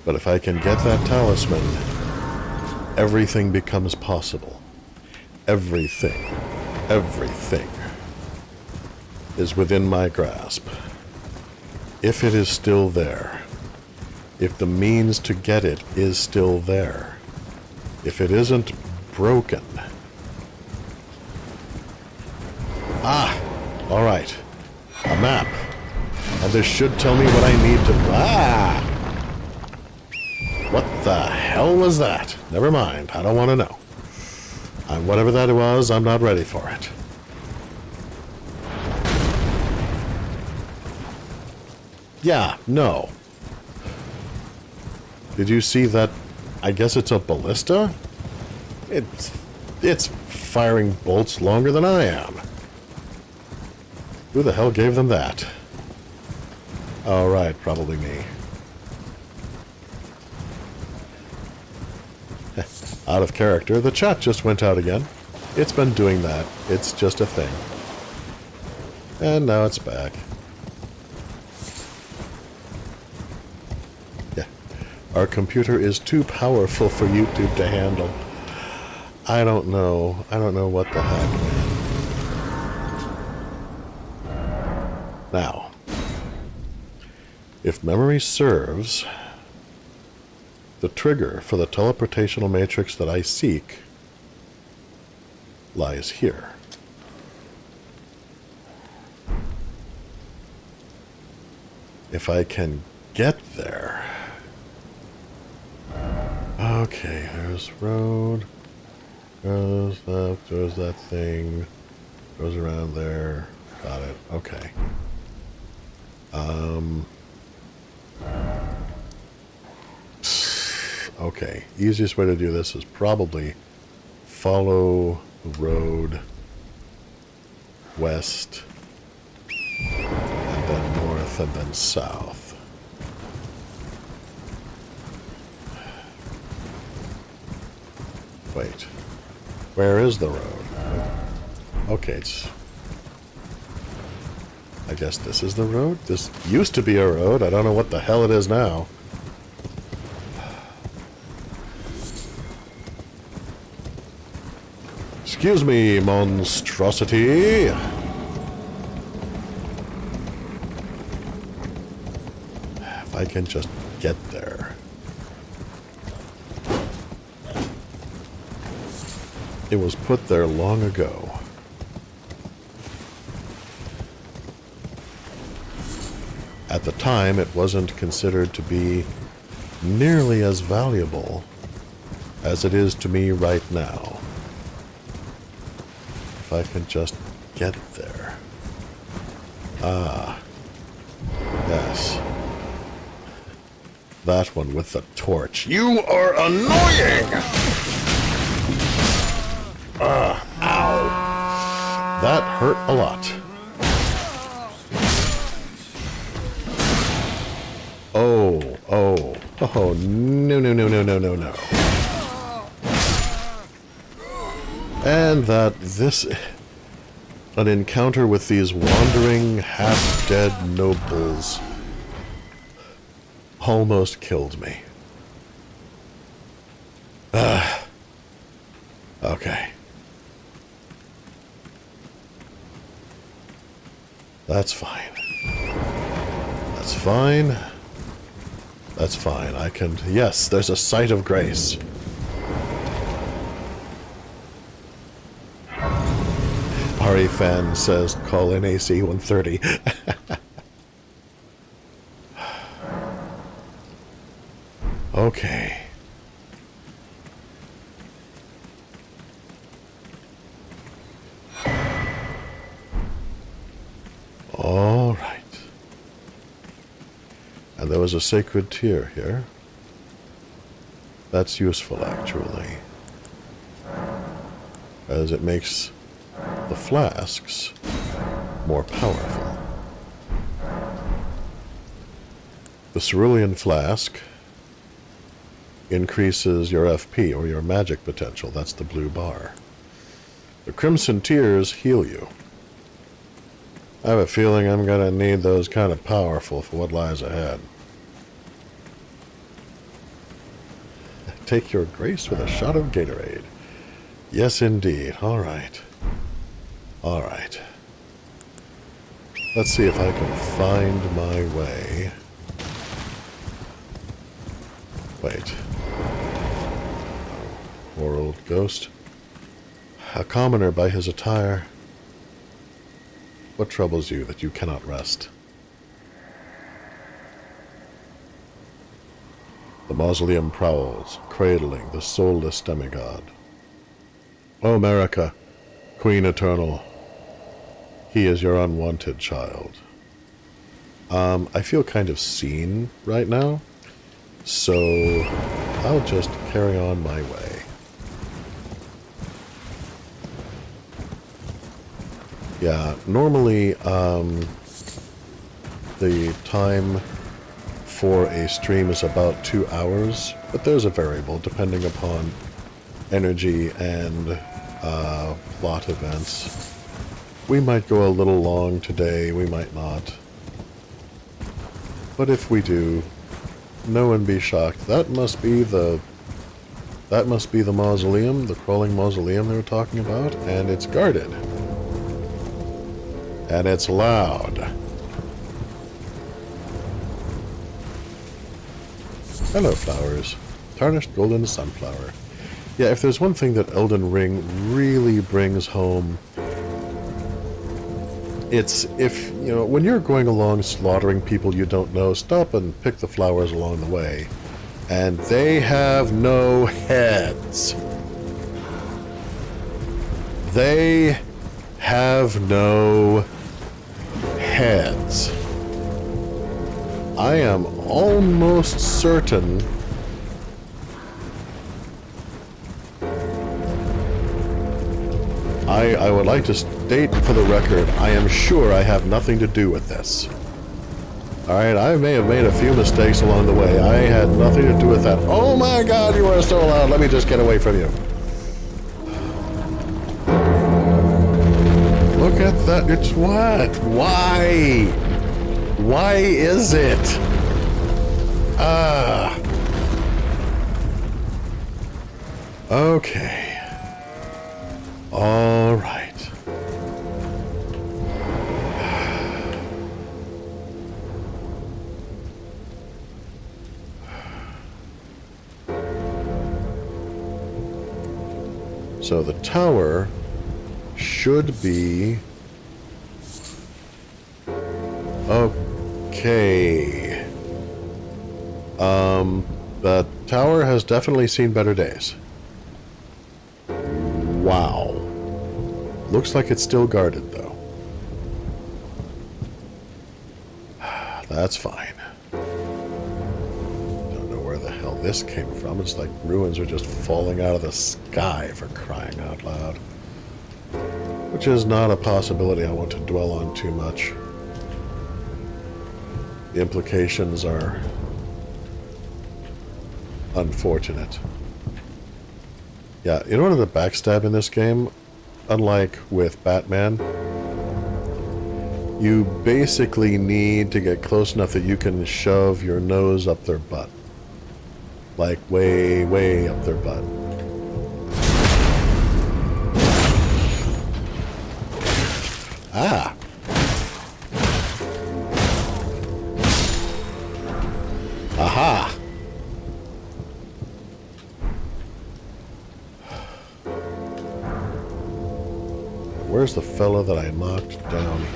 But if I can get that talisman, everything becomes possible. Everything is within my grasp. If it is still there, if the means to get it is still there, if it isn't broken. Ah, all right, a map. And this should tell me what I need to... What the hell was that? Never mind, I don't want to know. Whatever that was, I'm not ready for it. Yeah, no. Did you see that? I guess it's a ballista? It's firing bolts longer than I am. Who the hell gave them that? Oh, right, probably me. Out of character, the chat just went out again. It's been doing that. It's just a thing. And now it's back. Yeah. Our computer is too powerful for YouTube to handle. I don't know. I don't know what the heck, man. Now, if memory serves... the trigger for the teleportational matrix that I seek lies here. If I can get there... Okay, there's road. Goes up, there's that thing. Goes around there. Got it. Okay. Okay, easiest way to do this is probably follow the road west, and then north, and then south. Wait, where is the road? Okay, it's... I guess this is the road? This used to be a road. I don't know what the hell it is now. Excuse me, monstrosity. If I can just get there. It was put there long ago. At the time, it wasn't considered to be nearly as valuable as it is to me right now. If I can just get there. Ah. Yes. That one with the torch. You are annoying! Ow. That hurt a lot. Oh, no. And an encounter with these wandering, half-dead nobles almost killed me. Okay. That's fine. That's fine. That's fine. I can... Yes, there's a sight of grace. Ari fan says, call in AC 130. Okay. All right. And there was a sacred tear here. That's useful, actually. As it makes the flasks more powerful. The cerulean flask increases your FP, or your magic potential. That's the blue bar. The crimson tears heal you. I have a feeling I'm going to need those kind of powerful for what lies ahead. Take your grace with a shot of Gatorade. Yes, indeed. All right. All right. Let's see if I can find my way. Wait. Poor old ghost. A commoner by his attire. What troubles you that you cannot rest? The mausoleum prowls, cradling the soulless demigod. O Marika, Queen Eternal, he is your unwanted child. I feel kind of seen right now, so I'll just carry on my way. Yeah, normally, the time for a stream is about 2 hours, but there's a variable depending upon energy and plot events. We might go a little long today, we might not. But if we do, no one be shocked. That must be the mausoleum, the crawling mausoleum they were talking about, and it's guarded. And it's loud. Hello, flowers. Tarnished golden sunflower. Yeah, if there's one thing that Elden Ring really brings home, it's if, you know, when you're going along slaughtering people you don't know, stop and pick the flowers along the way. And they have no heads. They have no heads. I am almost certain I would like to state for the record, I am sure I have nothing to do with this. Alright, I may have made a few mistakes along the way. I had nothing to do with that. Oh my god, you are still loud. Let me just get away from you. Look at that. It's what? Why? Why is it? Okay. All right. So the tower should be okay. The tower has definitely seen better days. Wow. Looks like it's still guarded, though. That's fine. Don't know where the hell this came from. It's like ruins are just falling out of the sky, for crying out loud. Which is not a possibility I want to dwell on too much. The implications are unfortunate. Yeah, in order to backstab in this game, unlike with Batman, you basically need to get close enough that you can shove your nose up their butt. Like way, way up their butt. Ah! Aha! Where's the fellow that I knocked down here?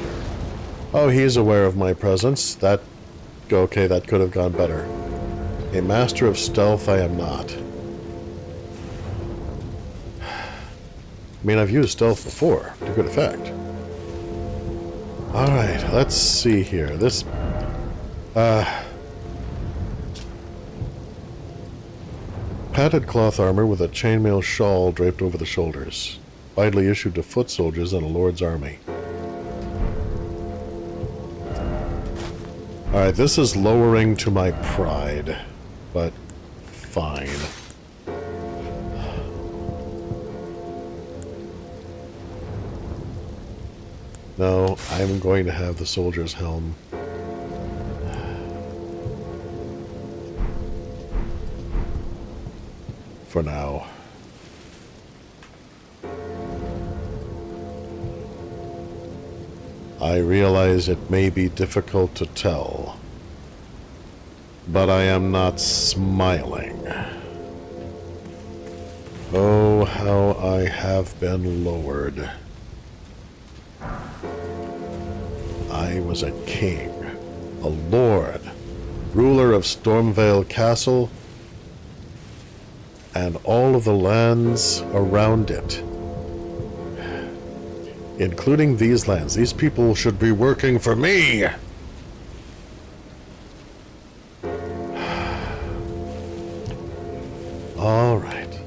Oh, he's aware of my presence. Okay, that could have gone better. A master of stealth I am not. I mean, I've used stealth before, to good effect. Alright, let's see here. This, padded cloth armor with a chainmail shawl draped over the shoulders. Widely issued to foot soldiers in a lord's army. Alright, this is lowering to my pride, but fine. No, I'm going to have the soldier's helm. For now. I realize it may be difficult to tell, but I am not smiling. Oh, how I have been lowered. I was a king, a lord, ruler of Stormvale Castle, and all of the lands around it. Including these lands. These people should be working for me! All right.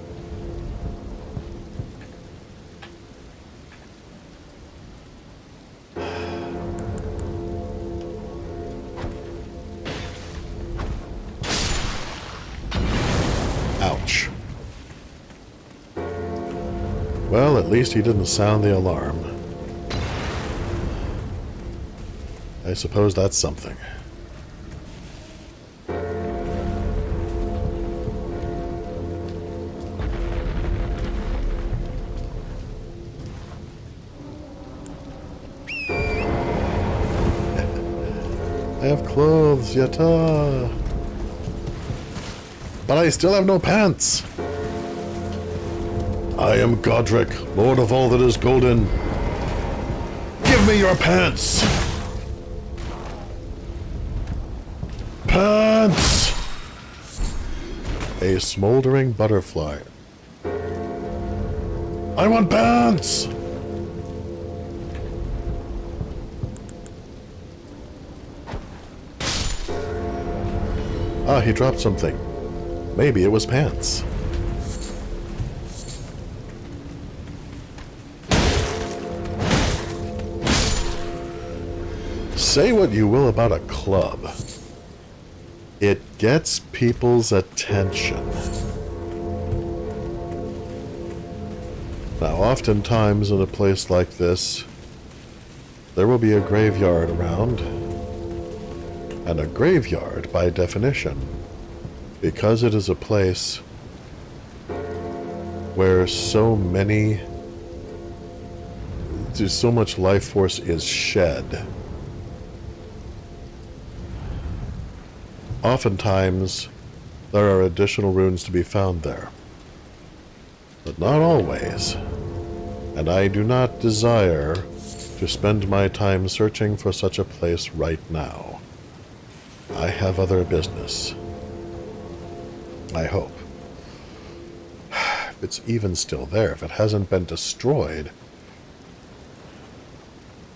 Ouch. Well, at least he didn't sound the alarm. I suppose that's something. I have clothes, yata. But I still have no pants. I am Godrick, Lord of all that is golden. Give me your pants! Pants! A smoldering butterfly. I want pants! Ah, he dropped something. Maybe it was pants. Say what you will about a club. It gets people's attention. Now, oftentimes in a place like this, there will be a graveyard around. And a graveyard, by definition, because it is a place where so much life force is shed, oftentimes there are additional runes to be found there. But not always. And I do not desire to spend my time searching for such a place right now. I have other business. I hope. If it's even still there, if it hasn't been destroyed,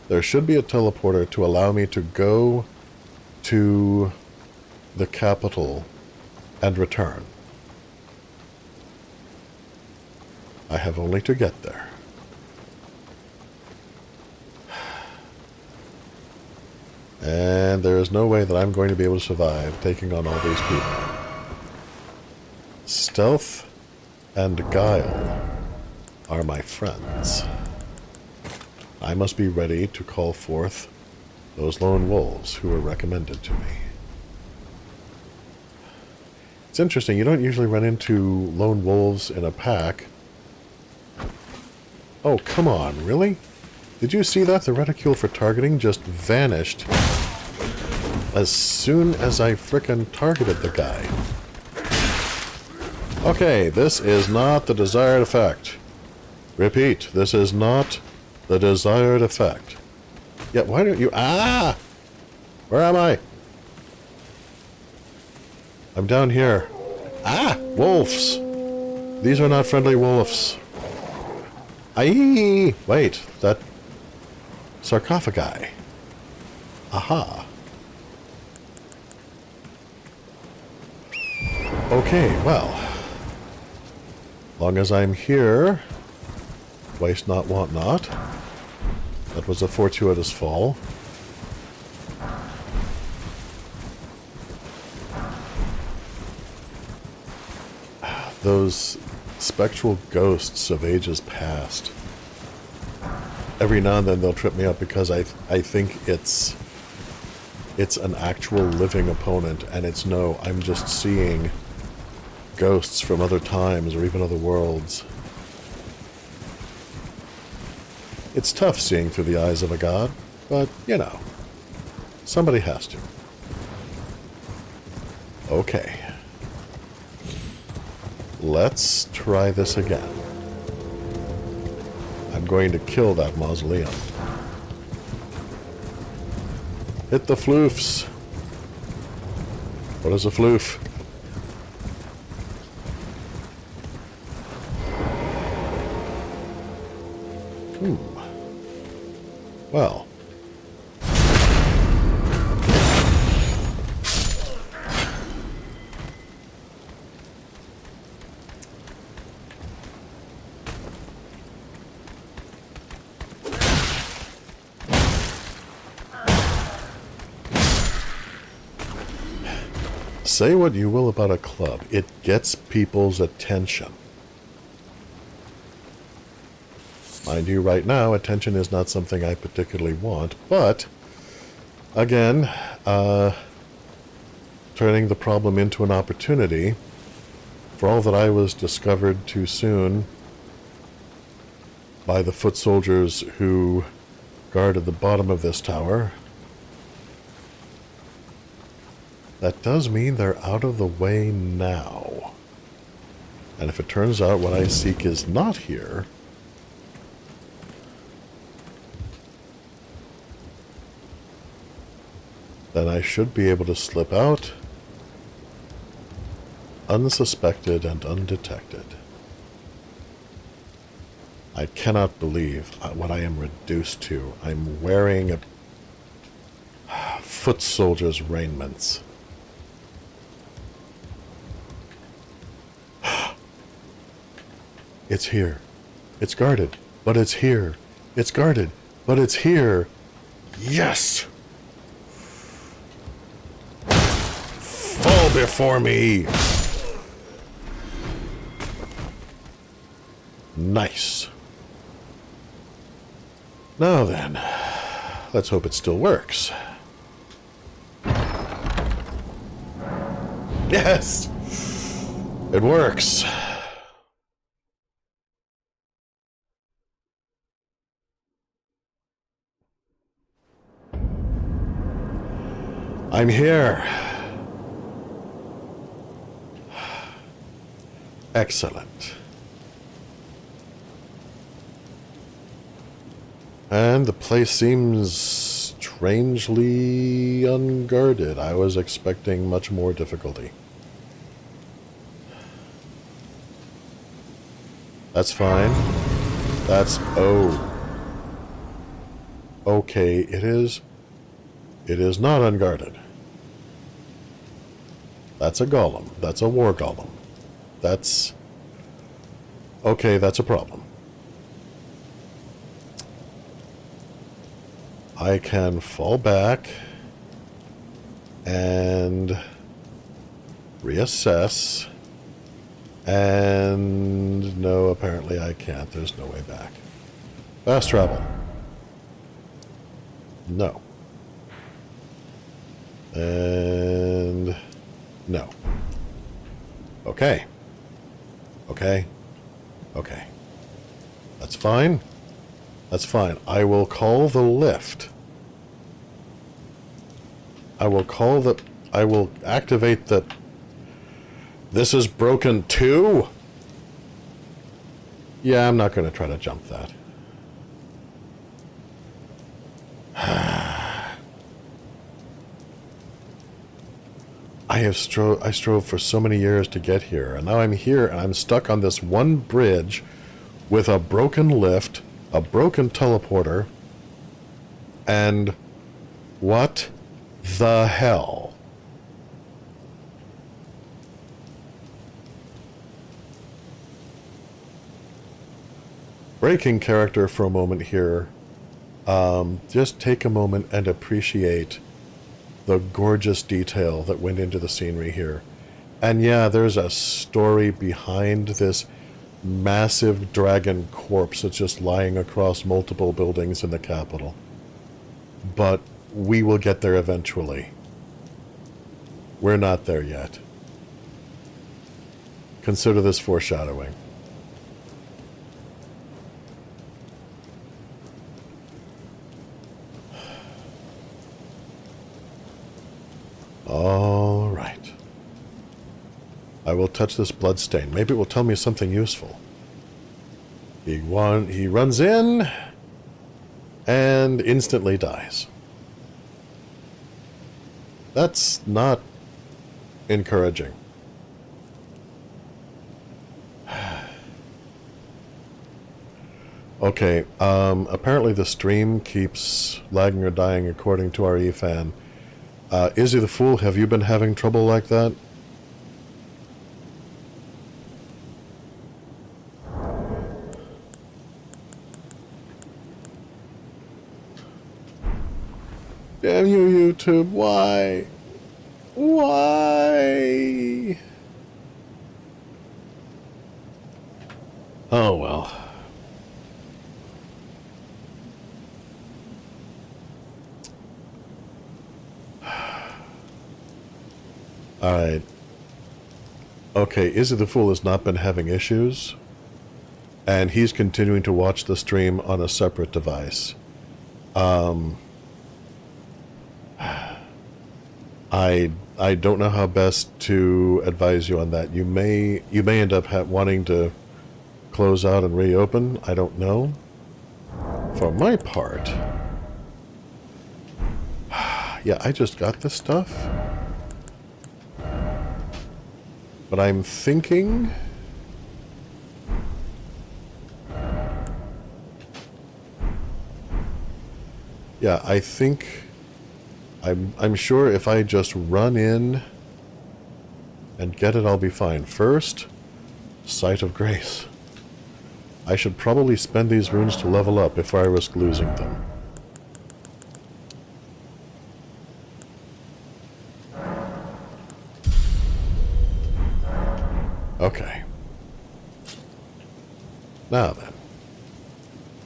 there should be a teleporter to allow me to go to the capital and return. I have only to get there. And there is no way that I'm going to be able to survive taking on all these people. Stealth and guile are my friends. I must be ready to call forth those lone wolves who were recommended to me. It's interesting, you don't usually run into lone wolves in a pack. Oh, come on, really? Did you see that? The reticule for targeting just vanished as soon as I frickin' targeted the guy. Okay, this is not the desired effect. Repeat, this is not the desired effect. Yeah, why don't you... Ah! Where am I? I'm down here. Ah! Wolves! These are not friendly wolves. Aye! Wait, that... sarcophagi. Aha. Okay, well. Long as I'm here, waste not, want not. That was a fortuitous fall. those spectral ghosts of ages past. Every now and then they'll trip me up because I think it's an actual living opponent, and it's no, I'm just seeing ghosts from other times or even other worlds. It's tough seeing through the eyes of a god, but, you know, somebody has to. Okay. Let's try this again. I'm going to kill that mausoleum. Hit the floofs. What is a floof? Well. Say what you will about a club, it gets people's attention. Mind you, right now, attention is not something I particularly want, but, again, turning the problem into an opportunity, for all that I was discovered too soon by the foot soldiers who guarded the bottom of this tower, that does mean they're out of the way now. And if it turns out what I seek is not here, then I should be able to slip out unsuspected and undetected. I cannot believe what I am reduced to. I'm wearing a foot soldier's raiments. It's here. It's guarded, but it's here. It's guarded, but it's here. Yes! Fall before me! Nice. Now then, let's hope it still works. Yes! It works. I'm here. Excellent. And the place seems strangely unguarded. I was expecting much more difficulty. That's fine. That's... oh. Okay, it is not unguarded. That's a golem. That's a war golem. That's... okay, that's a problem. I can fall back and reassess, and no, apparently I can't. There's no way back. Fast travel. No. And no. Okay. Okay. Okay. That's fine. That's fine. I will call the lift. I will activate the... This is broken too? Yeah, I'm not going to try to jump that. I strove for so many years to get here, and now I'm here, and I'm stuck on this one bridge with a broken lift, a broken teleporter, and what the hell? Breaking character for a moment here. Just take a moment and appreciate the gorgeous detail that went into the scenery here. And yeah, there's a story behind this massive dragon corpse that's just lying across multiple buildings in the capital. But we will get there eventually. We're not there yet. Consider this foreshadowing. All right. I will touch this bloodstain. Maybe it will tell me something useful. He runs in and instantly dies. That's not encouraging. Okay, apparently the stream keeps lagging or dying according to our E-fan. Izzy the Fool, have you been having trouble like that? Damn you, YouTube, why? Why? Oh, well. Alright. Okay, Izzy the Fool has not been having issues, and he's continuing to watch the stream on a separate device. I don't know how best to advise you on that. You may end up wanting to close out and reopen. I don't know. For my part, yeah, I just got this stuff. But I'm thinking yeah, I think I'm sure if I just run in and get it, I'll be fine. First, Sight of Grace. I should probably spend these runes to level up if I risk losing them. Okay. Now then.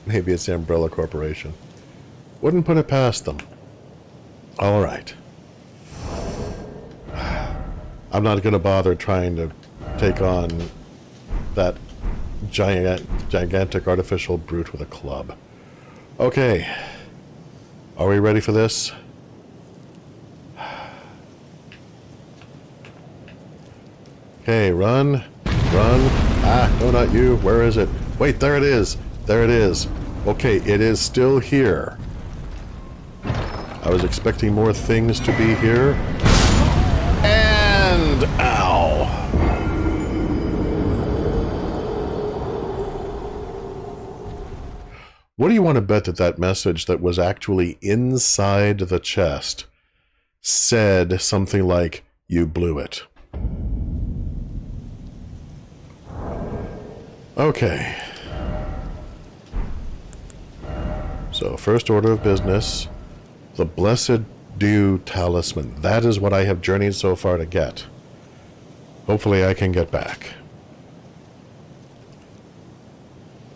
Maybe it's the Umbrella Corporation. Wouldn't put it past them. Alright. I'm not going to bother trying to take on that gigantic artificial brute with a club. Okay. Are we ready for this? Okay, run. Run. Ah, no, not you. Where is it? Wait, there it is. There it is. Okay, it is still here. I was expecting more things to be here. And ow. What do you want to bet that that message that was actually inside the chest said something like, "You blew it"? Okay. So, first order of business, the Blessed Dew Talisman. That is what I have journeyed so far to get. Hopefully I can get back.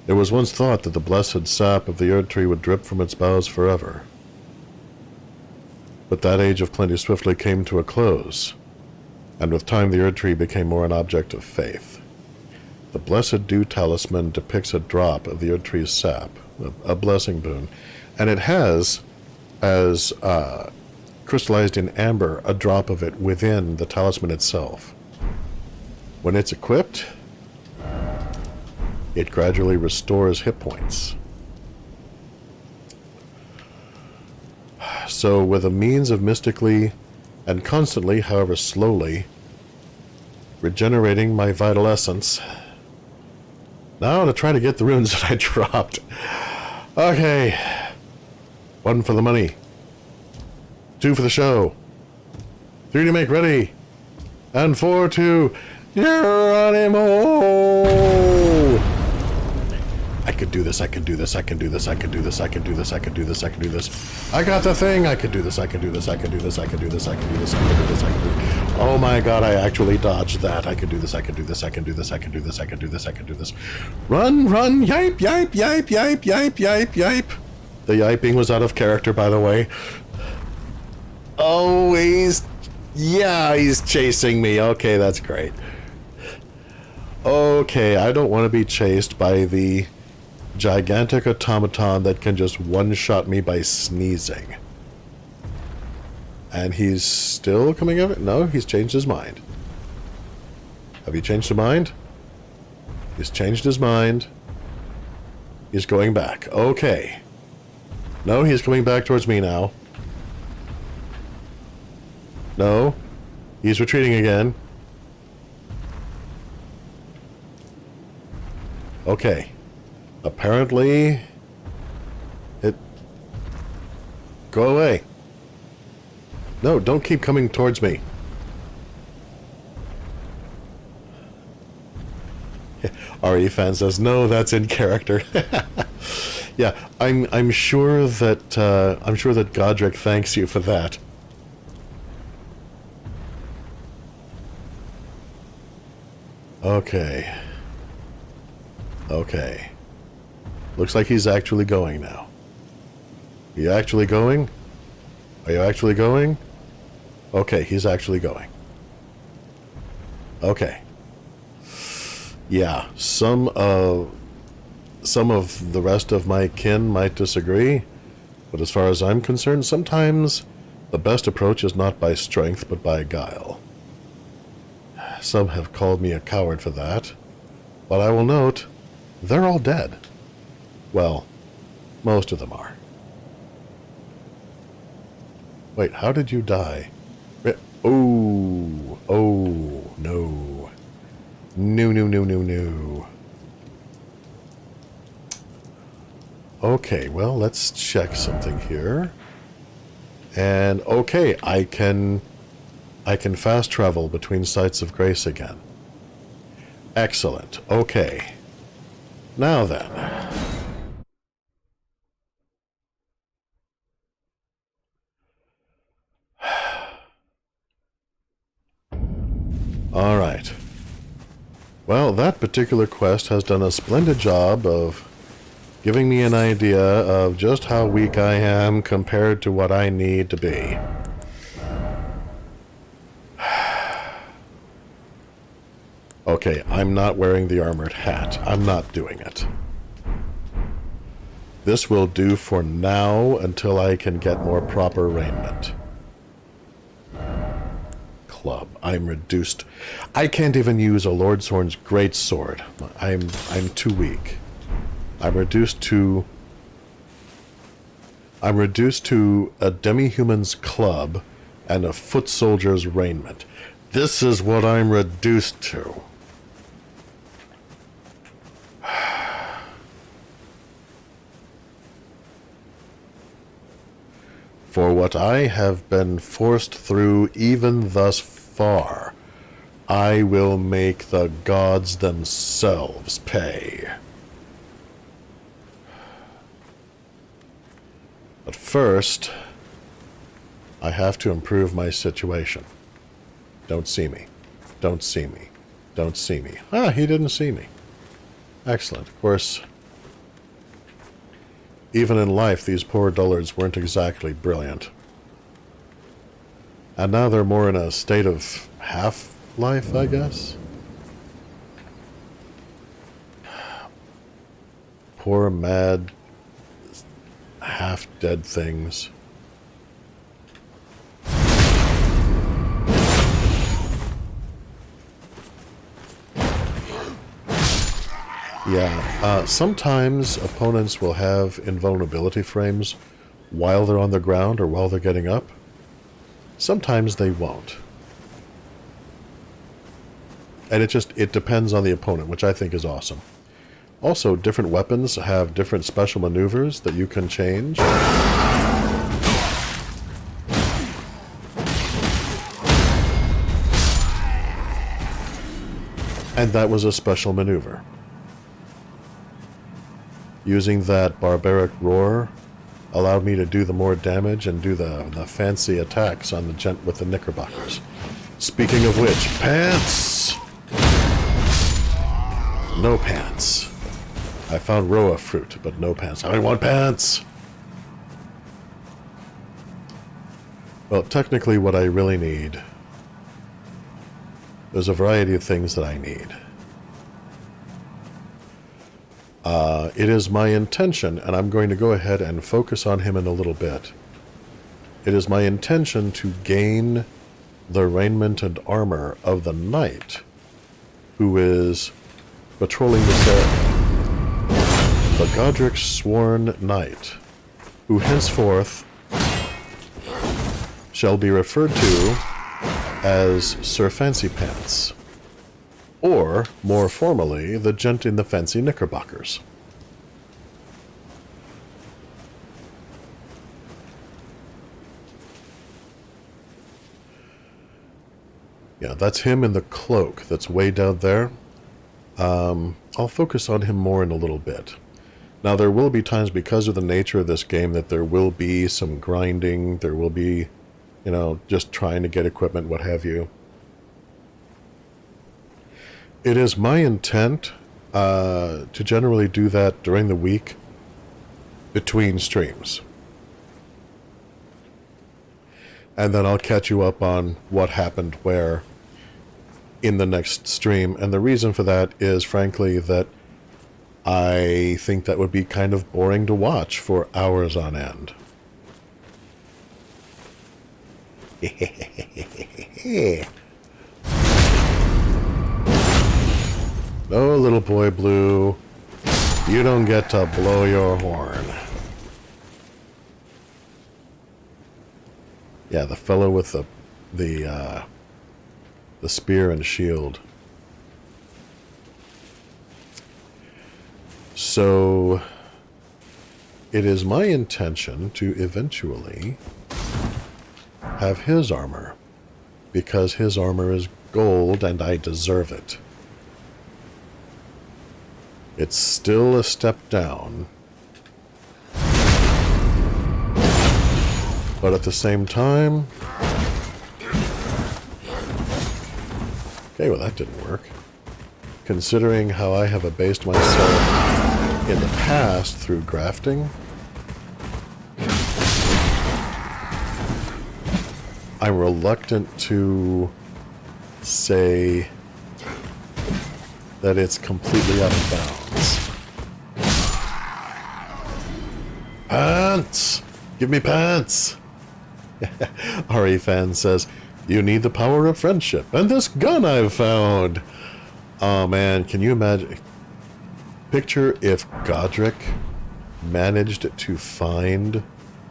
It was once thought that the blessed sap of the Erd Tree would drip from its boughs forever. But that age of plenty swiftly came to a close, and with time the Erd Tree became more an object of faith. The Blessed Dew Talisman depicts a drop of the Erd Tree's sap, a blessing boon, and it has, as crystallized in amber, a drop of it within the talisman itself. When it's equipped, it gradually restores hit points. So with a means of mystically and constantly, however slowly, regenerating my vital essence, now to try to get the runes that I dropped. Okay. 1 for the money. 2 for the show. 3 to make ready. And 4 to Geronimo! I could do this, I can do this, I can do this, I can do this, I can do this, I can do this, I can do this. I got the thing, I can do this, I can do this, I can do this, I can do this, I can do this, I can do this, I can do this. Oh my god, I actually dodged that. I can do this, I can do this, I can do this, I can do this, I can do this, I can do this. Run, run, yipe, yipe, yipe, yipe, yipe, yipe, yipe. The yiping was out of character, by the way. Oh, he's chasing me. Okay, that's great. Okay, I don't want to be chased by the gigantic automaton that can just one-shot me by sneezing. And he's still coming over? No, he's changed his mind. Have you changed your mind? He's changed his mind. He's going back. Okay. No, he's coming back towards me now. No. He's retreating again. Okay. Apparently... Go away. No, don't keep coming towards me. RE fan says, no, that's in character. Yeah, I'm sure that Godrick thanks you for that. Okay. Okay. Looks like he's actually going now. Are you actually going? Are you actually going? Okay, he's actually going. Okay. Yeah, some of the rest of my kin might disagree, but as far as I'm concerned, sometimes the best approach is not by strength, but by guile. Some have called me a coward for that, but I will note, they're all dead. Well, most of them are. Wait, how did you die? Oh, no. No. Okay, well, let's check something here. And, okay, I can fast travel between sites of grace again. Excellent. Okay. Now then. All right. Well, that particular quest has done a splendid job of giving me an idea of just how weak I am compared to what I need to be. Okay, I'm not wearing the armored hat. I'm not doing it. This will do for now until I can get more proper raiment. Club. I'm reduced. I can't even use a Lordshorn's great sword. I'm too weak. I'm reduced to a demi-human's club and a foot soldier's raiment. This is what I'm reduced to. For what I have been forced through even thus far, I will make the gods themselves pay. But first, I have to improve my situation. Don't see me. Don't see me. Don't see me. Ah, he didn't see me. Excellent. Of course, even in life, these poor dullards weren't exactly brilliant. And now they're more in a state of half-life, I guess? Poor, mad, half-dead things. Yeah, sometimes opponents will have invulnerability frames while they're on the ground or while they're getting up. Sometimes they won't. And it depends on the opponent, which I think is awesome. Also, different weapons have different special maneuvers that you can change. And that was a special maneuver. using that barbaric roar allowed me to do the more damage and do the fancy attacks on the gent with the knickerbockers. Speaking of which, pants! No pants. I found Roa fruit, but no pants. I want pants! Well, technically what I really need... There's a variety of things that I need. It is my intention, and I'm going to go ahead and focus on him in a little bit. It is my intention to gain the raiment and armor of the knight who is patrolling this area. The Godrick's sworn knight, who henceforth shall be referred to as Sir Fancy Pants, or, more formally, the gent in the fancy knickerbockers. Yeah, that's him in the cloak that's way down there. I'll focus on him more in a little bit. Now, there will be times, because of the nature of this game, that there will be some grinding, there will be, you know, just trying to get equipment, what have you. It is my intent to generally do that during the week between streams. And then I'll catch you up on what happened where in the next stream. And the reason for that is, frankly, that I think that would be kind of boring to watch for hours on end. No, little boy blue, you don't get to blow your horn. Yeah, the fellow with the spear and shield. So, it is my intention to eventually have his armor, because his armor is gold and I deserve it. It's still a step down, but at the same time... Okay, well that didn't work. Considering how I have abased myself in the past through grafting, I'm reluctant to say that it's completely out of bounds. Pants! Give me pants! RE Fan says, you need the power of friendship, and this gun I've found! Oh man, can you imagine? Picture if Godrick managed to find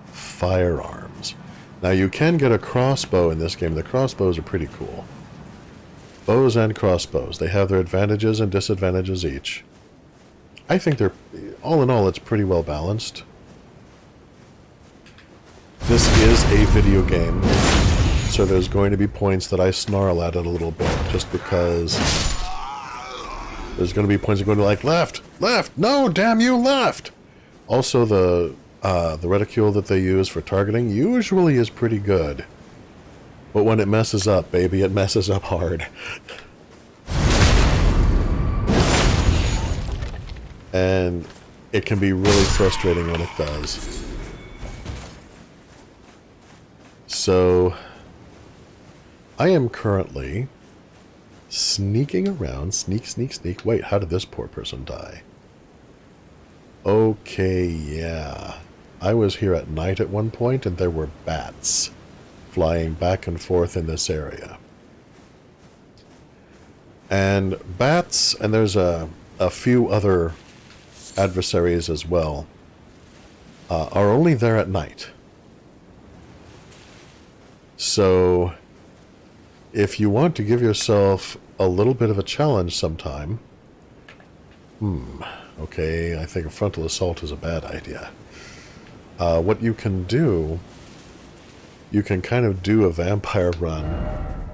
firearms. Now you can get a crossbow in this game. The crossbows are pretty cool. Bows and crossbows. They have their advantages and disadvantages each. I think they're, all in all, it's pretty well balanced. This is a video game, so there's going to be points that I snarl at it a little bit, just because there's going to be points that are going to be like, left, left, no, damn you, left! Also, the reticule that they use for targeting usually is pretty good. But when it messes up, baby, it messes up hard. And it can be really frustrating when it does. So, I am currently sneaking around. Sneak, sneak, sneak. Wait, how did this poor person die? Okay, yeah. I was here at night at one point, and there were bats flying back and forth in this area. And bats, and there's a few other adversaries as well, are only there at night. So, if you want to give yourself a little bit of a challenge sometime, okay, I think a frontal assault is a bad idea. What you can do, you can kind of do a vampire run.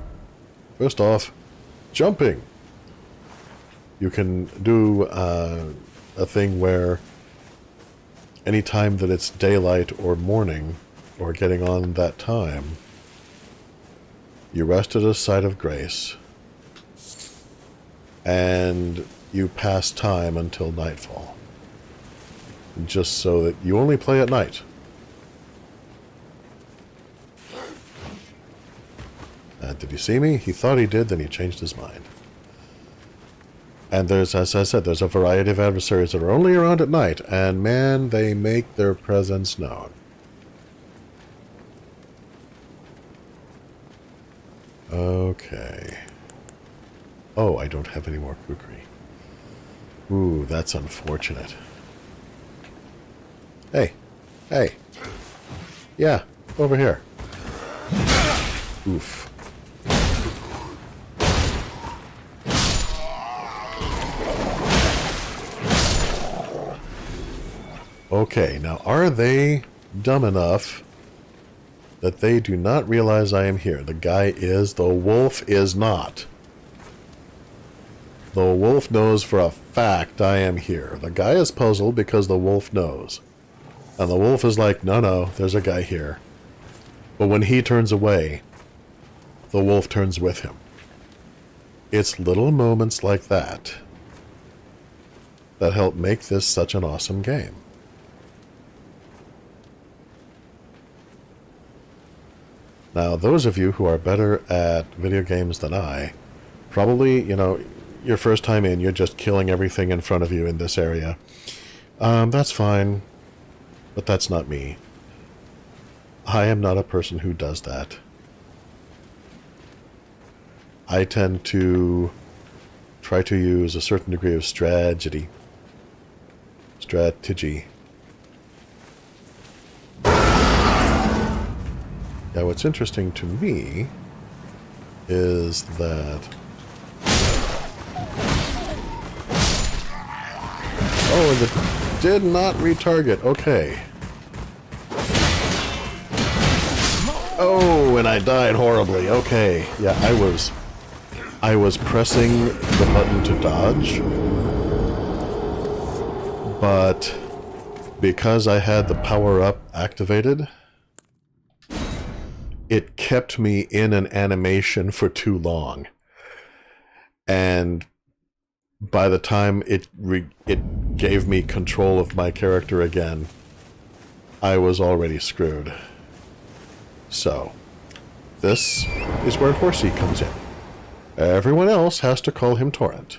First off, jumping. You can do a thing where any time that it's daylight or morning, or getting on that time, you rest at a site of grace, and you pass time until nightfall. Just so that you only play at night. Did he see me? He thought he did, then he changed his mind. And there's, as I said, there's a variety of adversaries that are only around at night, and man, they make their presence known. Okay. Oh, I don't have any more kukri. Ooh, that's unfortunate. Hey. Hey. Yeah, over here. Oof. Okay, now are they dumb enough that they do not realize I am here? The guy is, the wolf is not. The wolf knows for a fact I am here. The guy is puzzled because the wolf knows. And the wolf is like, no, there's a guy here. But when he turns away, the wolf turns with him. It's little moments like that that help make this such an awesome game. Now, those of you who are better at video games than I, probably, you know, your first time in, you're just killing everything in front of you in this area. That's fine, but that's not me. I am not a person who does that. I tend to try to use a certain degree of strategy. Now, what's interesting to me is that... Oh, and it did not retarget. Okay. Oh, and I died horribly. Okay. Yeah, I was pressing the button to dodge. But because I had the power-up activated, it kept me in an animation for too long. And by the time it gave me control of my character again, I was already screwed. So, this is where Horsey comes in. Everyone else has to call him Torrent.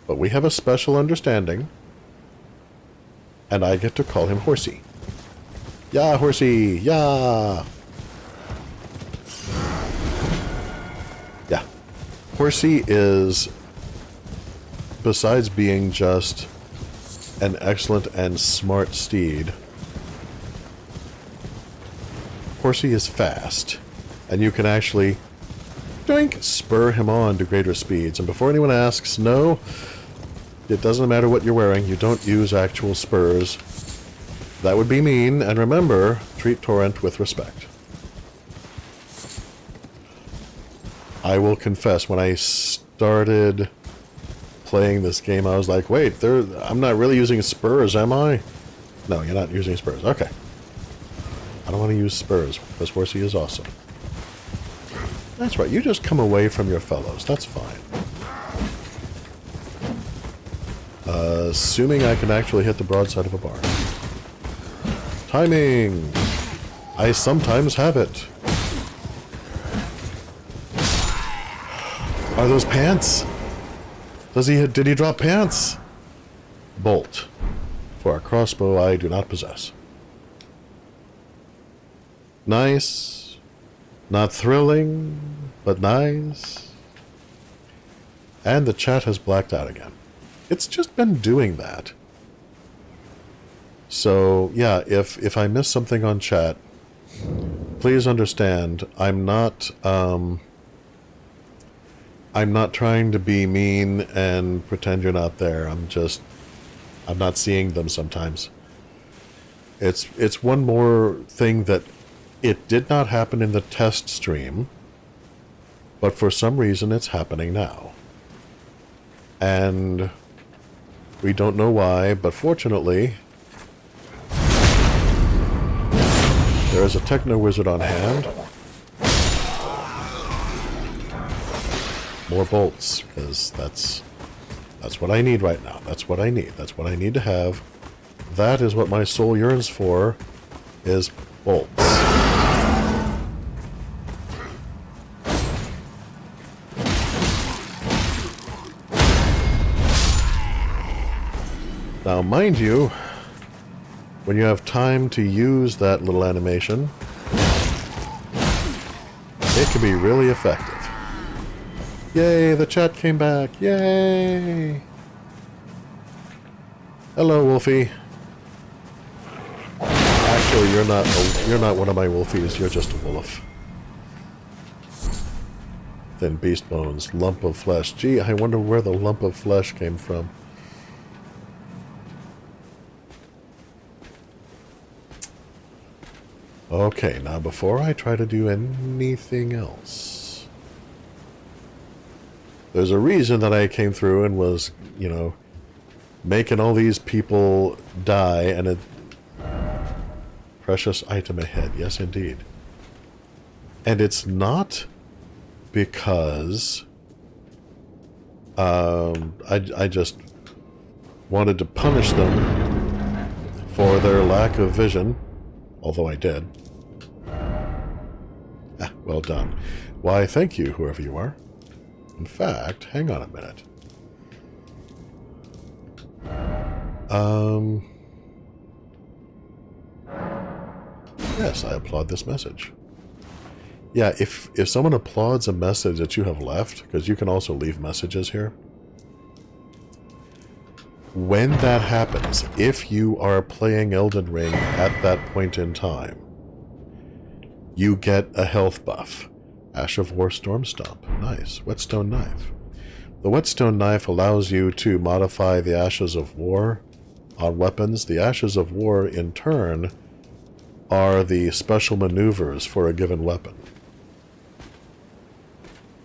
But we have a special understanding, and I get to call him Horsey. Yeah, Horsey! Yeah! Yeah. Horsey is, besides being just an excellent and smart steed, Horsey is fast, and you can actually, doink, spur him on to greater speeds. And before anyone asks, no, it doesn't matter what you're wearing, you don't use actual spurs. That would be mean, and remember, treat Torrent with respect. I will confess, when I started playing this game, I was like, wait, I'm not really using spurs, am I? No, you're not using spurs. Okay. I don't want to use spurs, because Horsey is awesome. That's right, you just come away from your fellows. That's fine. Assuming I can actually hit the broadside of a barn. Timing! I sometimes have it. Are those pants? Did he drop pants? Bolt. For a crossbow I do not possess. Nice. Not thrilling, but nice. And the chat has blacked out again. It's just been doing that. So, yeah, if I miss something on chat, please understand, I'm not trying to be mean and pretend you're not there. I'm not seeing them sometimes. It's one more thing that it did not happen in the test stream, but for some reason it's happening now. And we don't know why, but fortunately, There is a techno wizard on hand. More bolts, because that's what I need right now. That's what I need. That's what I need to have. That is what my soul yearns for, is bolts. Now, mind you, when you have time to use that little animation, it can be really effective. Yay, the chat came back. Yay! Hello, Wolfie. Actually, you're not one of my wolfies. You're just a wolf. Then beast bones, lump of flesh. Gee, I wonder where the lump of flesh came from. Okay, now before I try to do anything else, there's a reason that I came through and was, you know, making all these people die, and a precious item ahead. Yes, indeed. And it's not because I just wanted to punish them for their lack of vision, although I did. Ah, well done. Why, thank you, whoever you are. In fact, hang on a minute. Yes, I applaud this message. Yeah, if someone applauds a message that you have left, because you can also leave messages here. When that happens, if you are playing Elden Ring at that point in time, you get a health buff. Ash of War Storm Stomp. Nice. Whetstone Knife. The Whetstone Knife allows you to modify the Ashes of War on weapons. The Ashes of War, in turn, are the special maneuvers for a given weapon.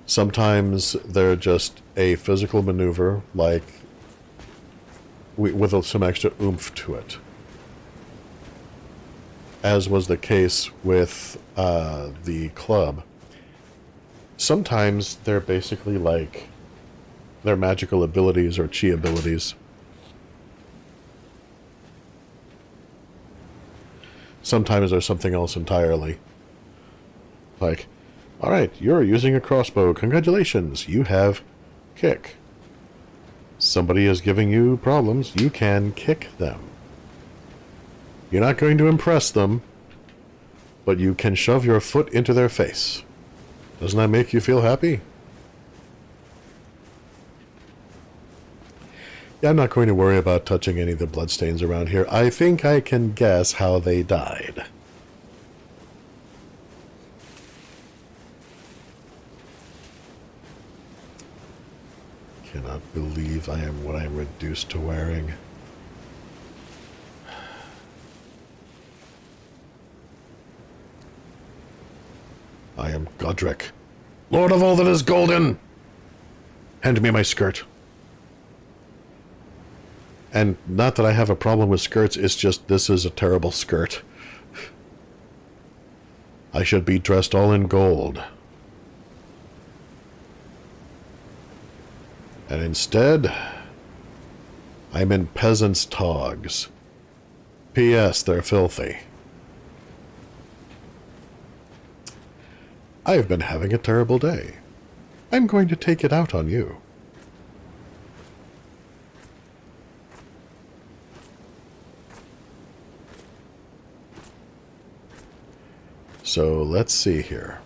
Sometimes they're just a physical maneuver, like with some extra oomph to it. As was the case with the club. Sometimes they're basically like their magical abilities or chi abilities. Sometimes there's something else entirely. Like, alright, you're using a crossbow. Congratulations, you have kick. Somebody is giving you problems. You can kick them. You're not going to impress them, but you can shove your foot into their face. Doesn't that make you feel happy? Yeah, I'm not going to worry about touching any of the bloodstains around here. I think I can guess how they died. Cannot believe I am what I am reduced to wearing. I am Godrick, Lord of all that is golden. Hand me my skirt. And not that I have a problem with skirts, it's just this is a terrible skirt. I should be dressed all in gold. And instead, I'm in peasant's togs. P.S. They're filthy. I've been having a terrible day. I'm going to take it out on you. So let's see here.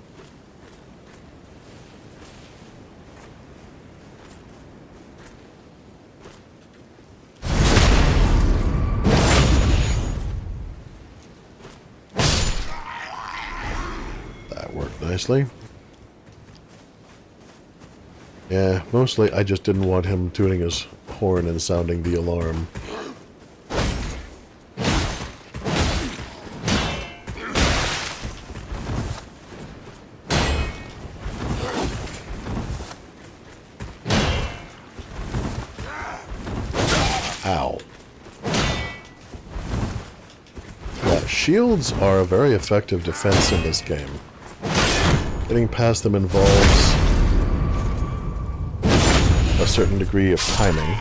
That worked nicely. Yeah, mostly I just didn't want him tuning his horn and sounding the alarm. Ow. Shields are a very effective defense in this game. Getting past them involves a certain degree of timing,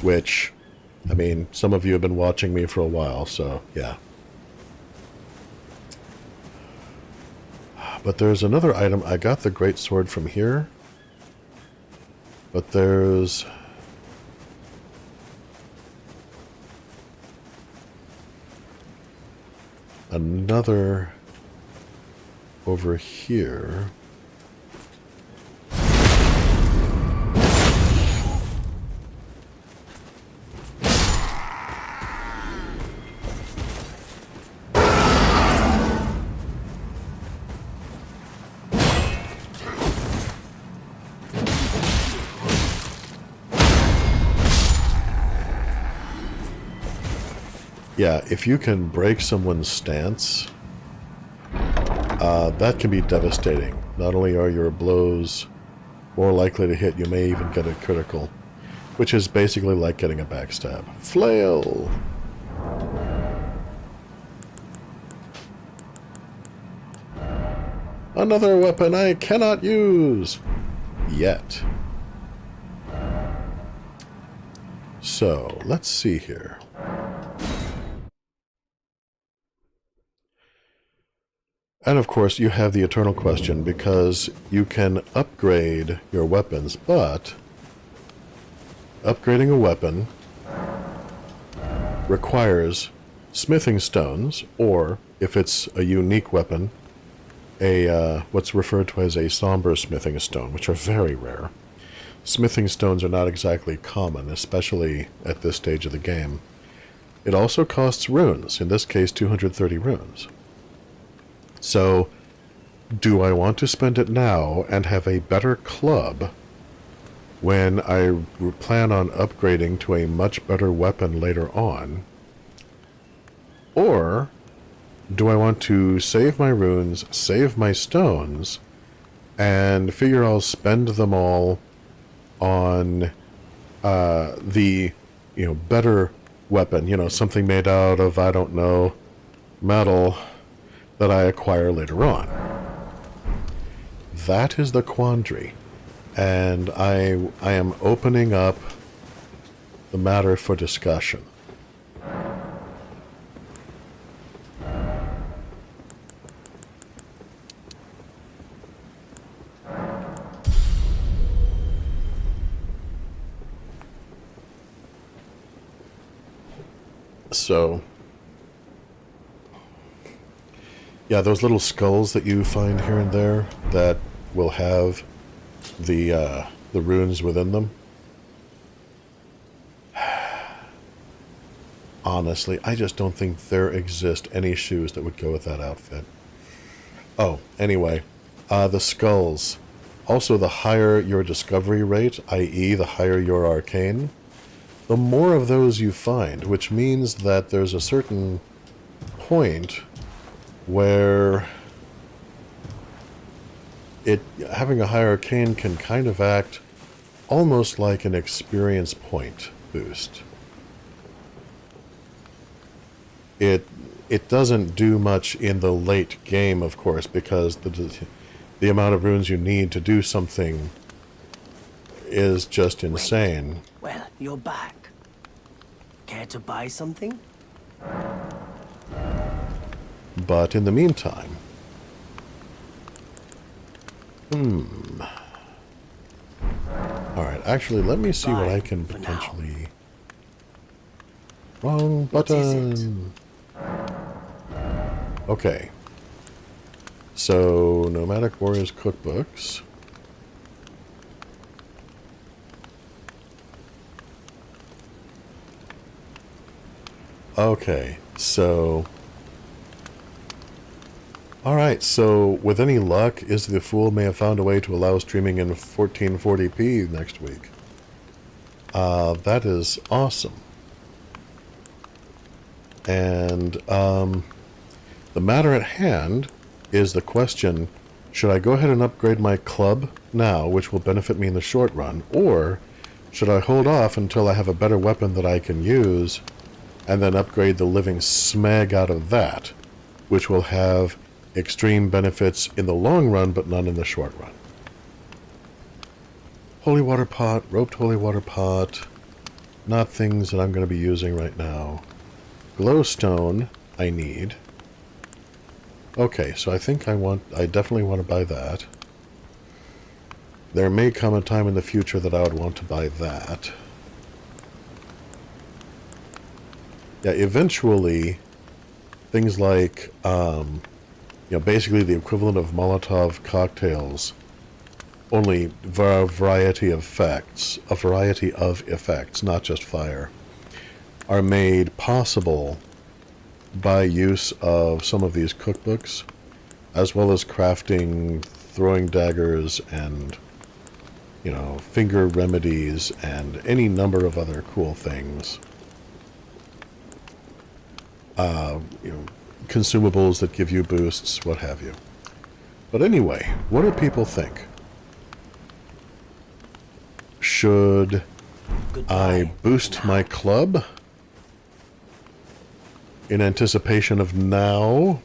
which, I mean, some of you have been watching me for a while, so yeah. But there's another item. I got the great sword from here, but there's another over here. Yeah, if you can break someone's stance, that can be devastating. Not only are your blows more likely to hit, you may even get a critical, which is basically like getting a backstab. Flail! Another weapon I cannot use! Yet. So, let's see here. And of course, you have the eternal question, because you can upgrade your weapons, but upgrading a weapon requires smithing stones, or, if it's a unique weapon, a what's referred to as a somber smithing stone, which are very rare. Smithing stones are not exactly common, especially at this stage of the game. It also costs runes, in this case 230 runes. So, do I want to spend it now and have a better club when I plan on upgrading to a much better weapon later on? Or do I want to save my runes, save my stones, and figure I'll spend them all on the, better weapon, something made out of, I don't know, metal, that I acquire later on? That is the quandary, and I am opening up the matter for discussion. So, yeah, those little skulls that you find here and there that will have the runes within them. Honestly, I just don't think there exist any shoes that would go with that outfit. Oh, anyway, the skulls. Also, the higher your discovery rate, i.e. the higher your arcane, the more of those you find, which means that there's a certain point where having a higher arcane can kind of act almost like an experience point boost. It doesn't do much in the late game, of course, because the amount of runes you need to do something is just insane. Well, you're back. Care to buy something? But in the meantime... Alright, actually, let me see what I can potentially... Wrong button! Okay. So, Nomadic Warriors cookbooks. Okay, so... Alright, so with any luck, Is the Fool may have found a way to allow streaming in 1440p next week. That is awesome. And the matter at hand is the question, should I go ahead and upgrade my club now, which will benefit me in the short run, or should I hold off until I have a better weapon that I can use and then upgrade the living smeg out of that, which will have extreme benefits in the long run, but none in the short run. Holy water pot, roped holy water pot, not things that I'm going to be using right now. Glowstone, I need. Okay, so I think I definitely want to buy that. There may come a time in the future that I would want to buy that. Yeah, eventually, things like, basically the equivalent of Molotov cocktails, only a variety of effects, not just fire, are made possible by use of some of these cookbooks, as well as crafting throwing daggers and, finger remedies and any number of other cool things. Consumables that give you boosts, what have you. But anyway, what do people think? Should I boost my club in anticipation of now?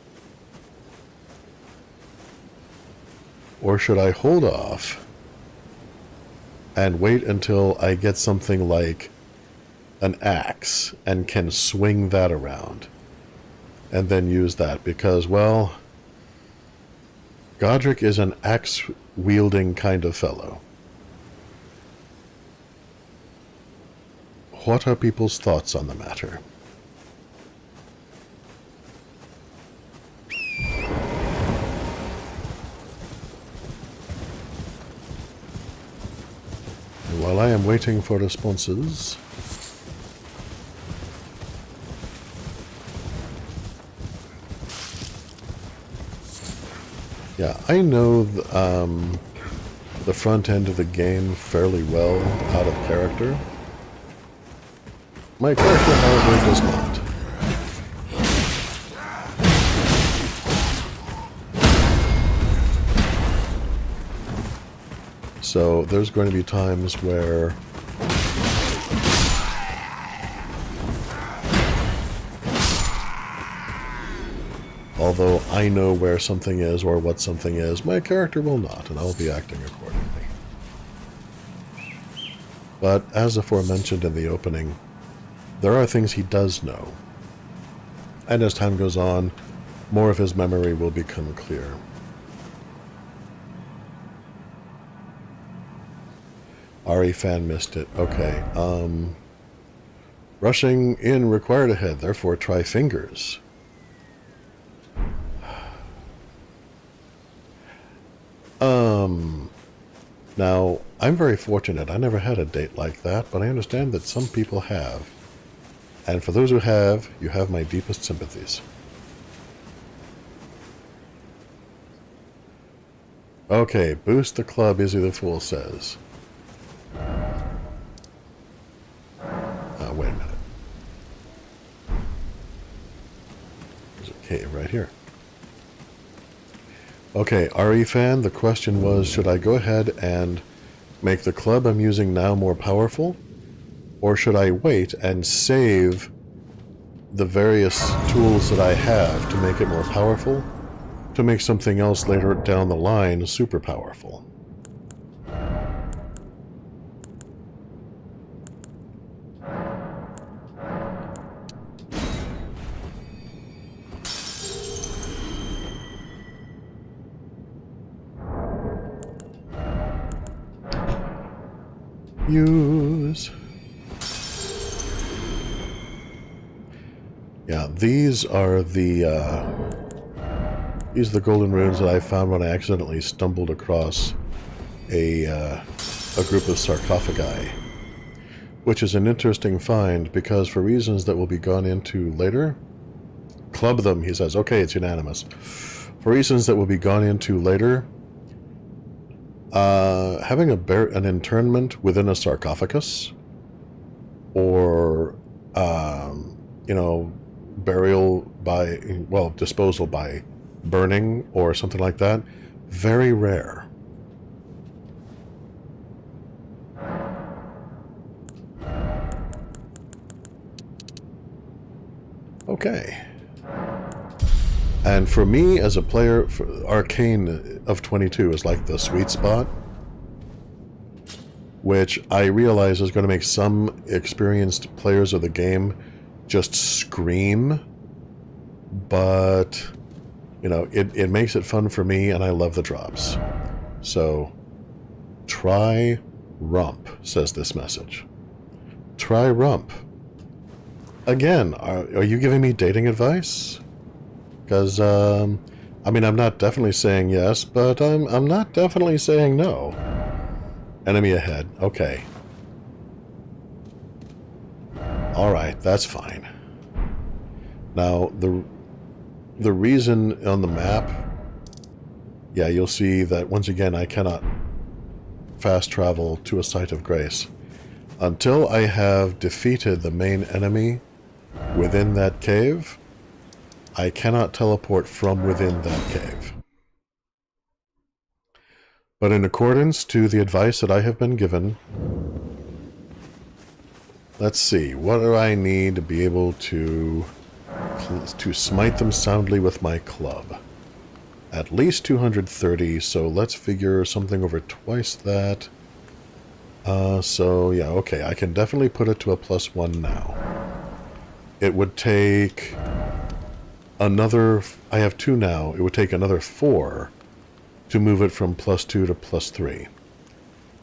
Or should I hold off and wait until I get something like an axe and can swing that around and then use that? Because, well, Godrick is an axe-wielding kind of fellow. What are people's thoughts on the matter? While I am waiting for responses, yeah, I know the front end of the game fairly well out of character. My character, however, does not. So there's going to be times where although I know where something is or what something is, my character will not, and I'll be acting accordingly. But as aforementioned in the opening, there are things he does know. And as time goes on, more of his memory will become clear. Ari fan missed it. Okay. Rushing in required ahead, therefore try fingers. Now, I'm very fortunate. I never had a date like that, but I understand that some people have. And for those who have, you have my deepest sympathies. Okay, boost the club, Izzy the Fool says. Wait a minute. There's a cave right here. Okay, RE fan, the question was, should I go ahead and make the club I'm using now more powerful? Or should I wait and save the various tools that I have to make it more powerful, to make something else later down the line super powerful? Use. Yeah, these are the golden runes that I found when I accidentally stumbled across a group of sarcophagi, which is an interesting find because for reasons that will be gone into later, club them, he says. Okay, it's unanimous. For reasons that will be gone into later, having an internment within a sarcophagus, or burial by, well, disposal by burning or something like that, very rare. Okay. And for me, as a player, Arcane of 22 is like the sweet spot, which I realize is going to make some experienced players of the game just scream, but, you know, it makes it fun for me, and I love the drops. So, try Rump, says this message. Try Rump. Again, are you giving me dating advice? Because, I mean, I'm not definitely saying yes, but I'm not definitely saying no. Enemy ahead. Okay. Alright, that's fine. Now, the reason on the map, yeah, you'll see that once again I cannot fast travel to a site of grace. Until I have defeated the main enemy within that cave, I cannot teleport from within that cave. But in accordance to the advice that I have been given, let's see, what do I need to be able to smite them soundly with my club? At least 230, so let's figure something over twice that. So yeah, okay, I can definitely put it to a +1 now. It would take another, I have 2 now, it would take another 4 to move it from +2 to +3.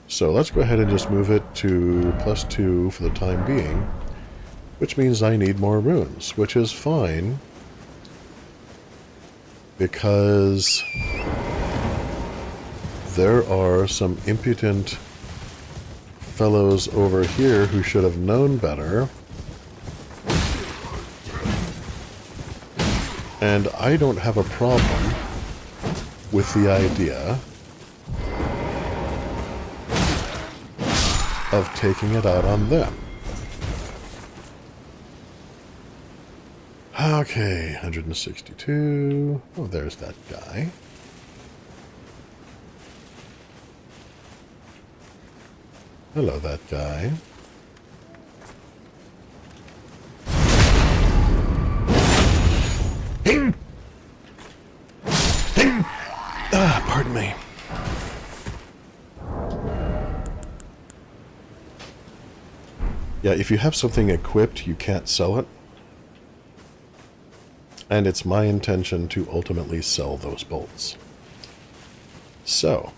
So let's go ahead and just move it to +2 for the time being, which means I need more runes, which is fine, because there are some impudent fellows over here who should have known better. And I don't have a problem with the idea of taking it out on them. Okay, 162. Oh, there's that guy. Hello, that guy. Pardon me. Yeah, if you have something equipped, you can't sell it. And it's my intention to ultimately sell those bolts. So.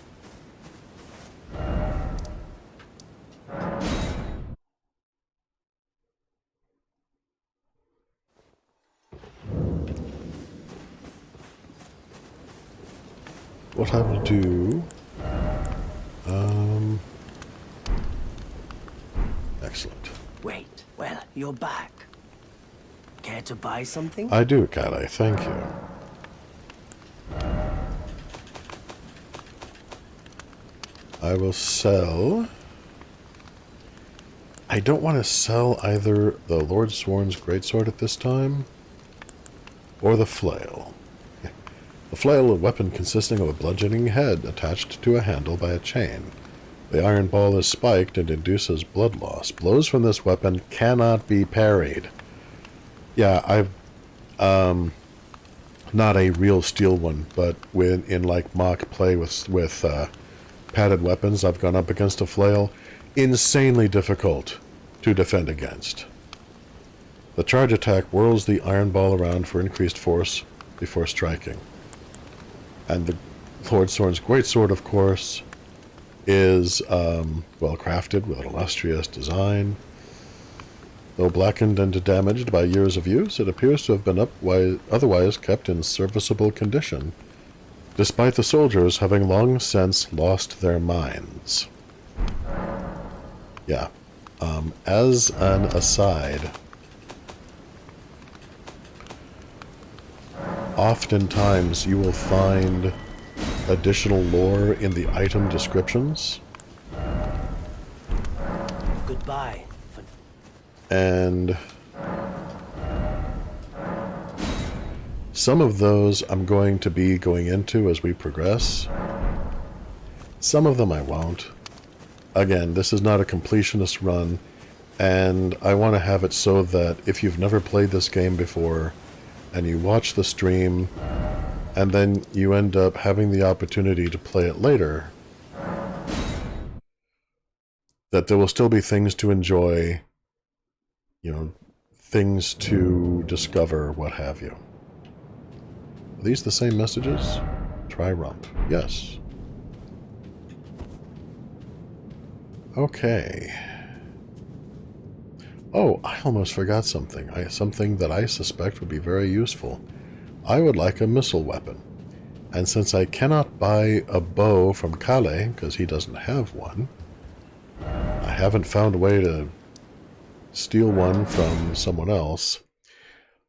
What I will do... Excellent. Wait, well, you're back. Care to buy something? I do, Calais, thank you. I will sell... I don't want to sell either the Lord Sworn's Greatsword at this time, or the flail. The flail, a weapon consisting of a bludgeoning head attached to a handle by a chain. The iron ball is spiked and induces blood loss. Blows from this weapon cannot be parried. Yeah, I've not a real steel one, but in like mock play with padded weapons, I've gone up against a flail. Insanely difficult to defend against. The charge attack whirls the iron ball around for increased force before striking. And the Lord Sworn's Greatsword, of course, is well crafted with an illustrious design. Though blackened and damaged by years of use, it appears to have been otherwise kept in serviceable condition, despite the soldiers having long since lost their minds. Yeah. As an aside, oftentimes you will find additional lore in the item descriptions. Goodbye. And some of those I'm going to be going into as we progress. Some of them I won't. Again, this is not a completionist run, And I want to have it so that if you've never played this game before, and you watch the stream, and then you end up having the opportunity to play it later, that there will still be things to enjoy, you know, things to discover, what have you. Are these the same messages? Try rump. Yes. Okay. Oh, I almost forgot something. Something that I suspect would be very useful. I would like a missile weapon. And since I cannot buy a bow from Kale, because he doesn't have one, I haven't found a way to steal one from someone else,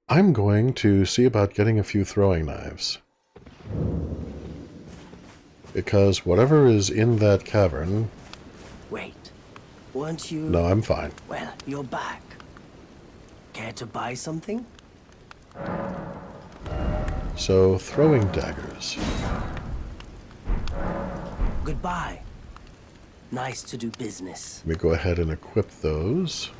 I'm going to see about getting a few throwing knives. Because whatever is in that cavern... Wait, weren't you... No, I'm fine. Well, you're back. Care to buy something? So, throwing daggers. Goodbye. Nice to do business. Let me go ahead and equip those.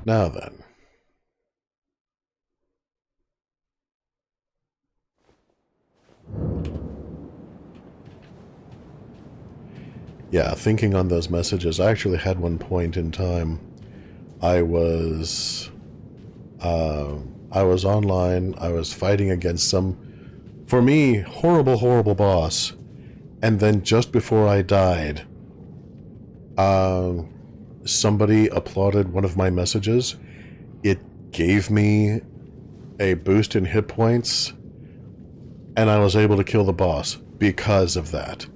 Now then. Yeah, thinking on those messages, I actually had one point in time. I was online, I was fighting against some, for me, horrible, horrible boss. And then just before I died, somebody applauded one of my messages. It gave me a boost in hit points, and I was able to kill the boss because of that.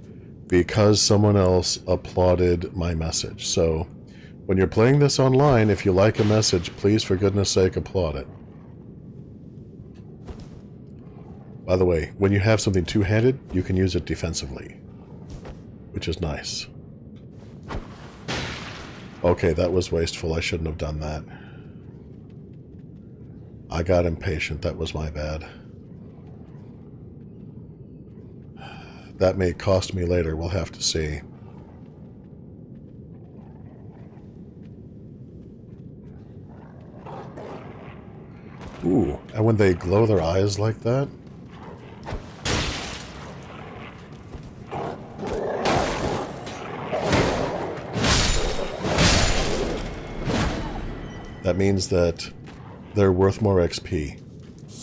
Because someone else applauded my message. So, when you're playing this online, if you like a message, please, for goodness sake, applaud it. By the way, when you have something two-handed, you can use it defensively, which is nice. Okay, that was wasteful. I shouldn't have done that. I got impatient. That was my bad. That may cost me later. We'll have to see. Ooh, and when they glow their eyes like that... that means that they're worth more XP.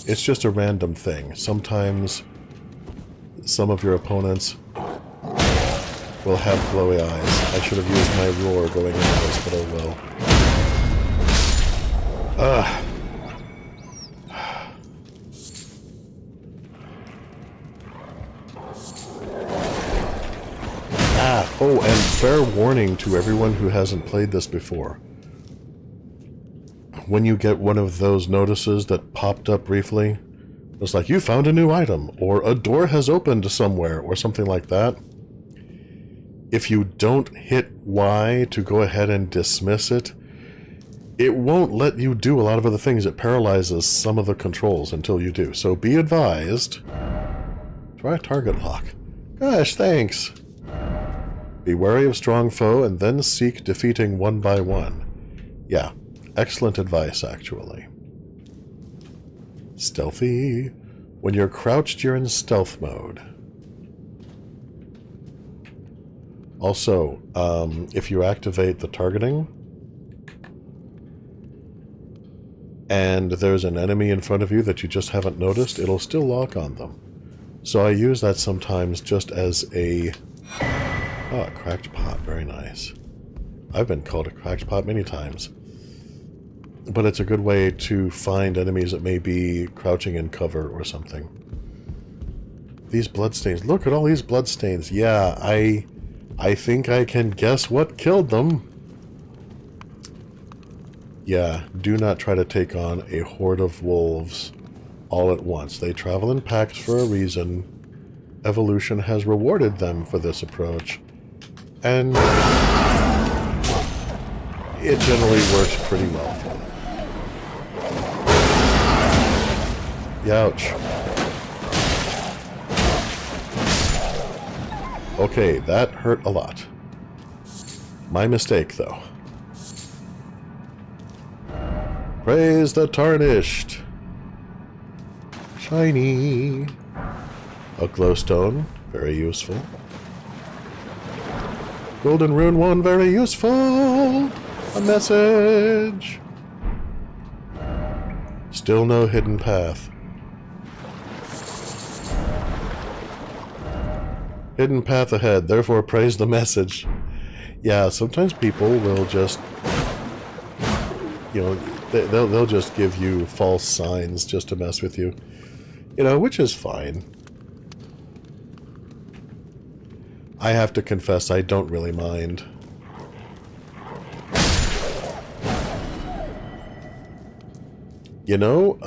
It's just a random thing. Sometimes some of your opponents will have glowy eyes. I should have used my roar going into this, but oh well. Ugh. Oh, and fair warning to everyone who hasn't played this before. When you get one of those notices that popped up briefly, it's like, you found a new item, or a door has opened somewhere, or something like that. If you don't hit Y to go ahead and dismiss it, it won't let you do a lot of other things. It paralyzes some of the controls until you do. So be advised. Try target lock. Gosh, thanks. Be wary of strong foe, and then seek defeating one by one. Yeah, excellent advice, actually. Stealthy. When you're crouched, you're in stealth mode. Also, if you activate the targeting, and there's an enemy in front of you that you just haven't noticed, it'll still lock on them. So I use that sometimes just as a... Oh, a cracked pot. Very nice. I've been called a cracked pot many times. But it's a good way to find enemies that may be crouching in cover or something. These bloodstains. Look at all these bloodstains. Yeah, I think I can guess what killed them. Yeah, do not try to take on a horde of wolves all at once. They travel in packs for a reason. Evolution has rewarded them for this approach. And it generally works pretty well for them. Youch. Okay, that hurt a lot. My mistake, though. Praise the Tarnished. Shiny. A glowstone, very useful. Golden Rune 1, very useful. A message. Still no hidden path. Hidden path ahead, therefore praise the message. Yeah, sometimes people will just, you know, they'll just give you false signs just to mess with you. You know, which is fine. I have to confess, I don't really mind. You know,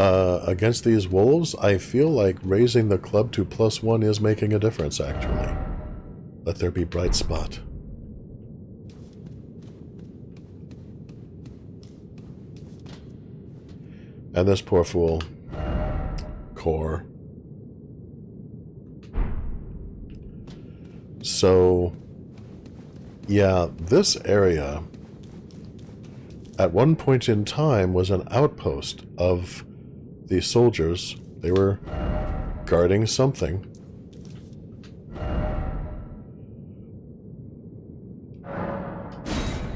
against these wolves, I feel like raising the club to +1 is making a difference, actually. Let there be bright spot. And this poor fool. Core. So, yeah, this area at one point in time was an outpost of the soldiers. They were guarding something.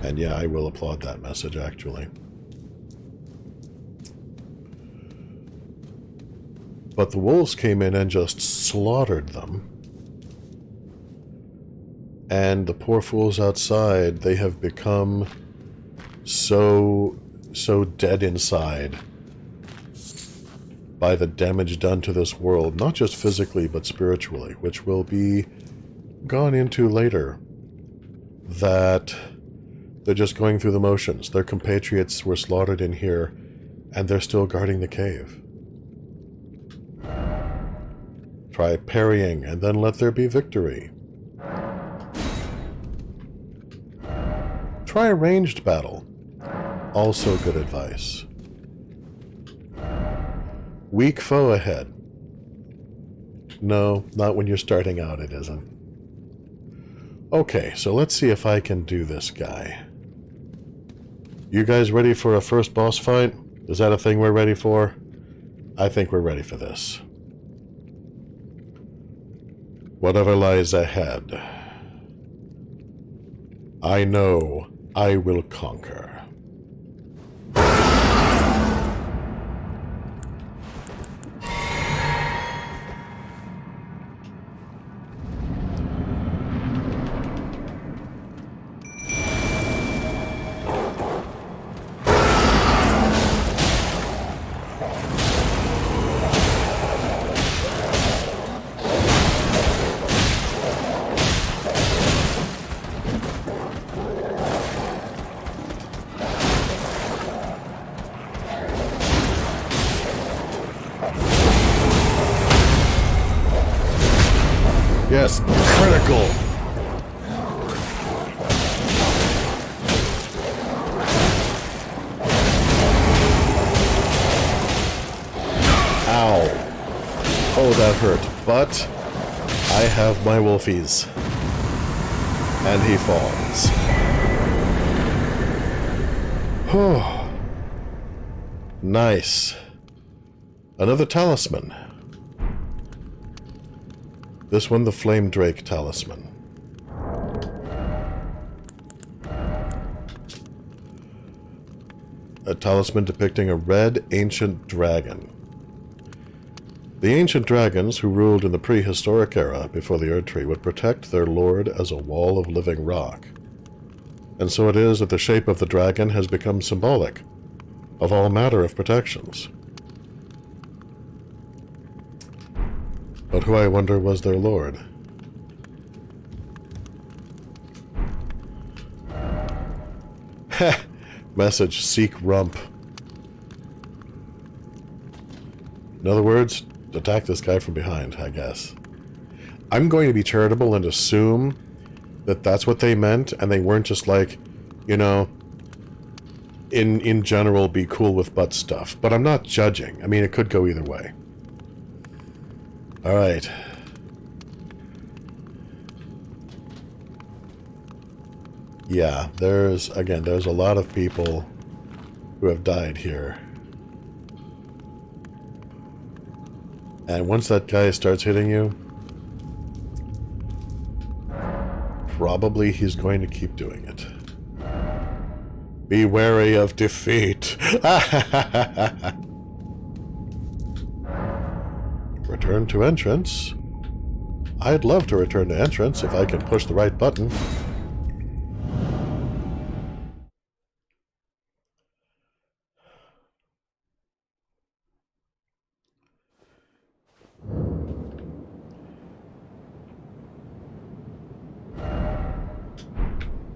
And yeah, I will applaud that message, actually. But the wolves came in and just slaughtered them. And the poor fools outside, they have become so dead inside by the damage done to this world, not just physically but spiritually, which will be gone into later, that they're just going through the motions. Their compatriots were slaughtered in here, and they're still guarding the cave. Try parrying, and then let there be victory. Try a ranged battle. Also good advice. Weak foe ahead. No, not when you're starting out, it isn't. Okay, so let's see if I can do this guy. You guys ready for a first boss fight? Is that a thing we're ready for? I think we're ready for this. Whatever lies ahead, I know I will conquer. Yes, critical. Ow. Oh, that hurt. But I have my wolfies. And he falls. Oh. Nice. Another talisman. This one, the Flame Drake Talisman. A talisman depicting a red ancient dragon. The ancient dragons who ruled in the prehistoric era before the Erdtree would protect their lord as a wall of living rock. And so it is that the shape of the dragon has become symbolic of all matter of protections. But who, I wonder, was their lord? Heh! Message, seek rump. In other words, attack this guy from behind, I guess. I'm going to be charitable and assume that that's what they meant, and they weren't just like, you know, in general, be cool with butt stuff. But I'm not judging. I mean, it could go either way. Alright. Yeah, there's a lot of people who have died here. And once that guy starts hitting you, probably he's going to keep doing it. Be wary of defeat. Return to entrance. I'd love to return to entrance if I can push the right button.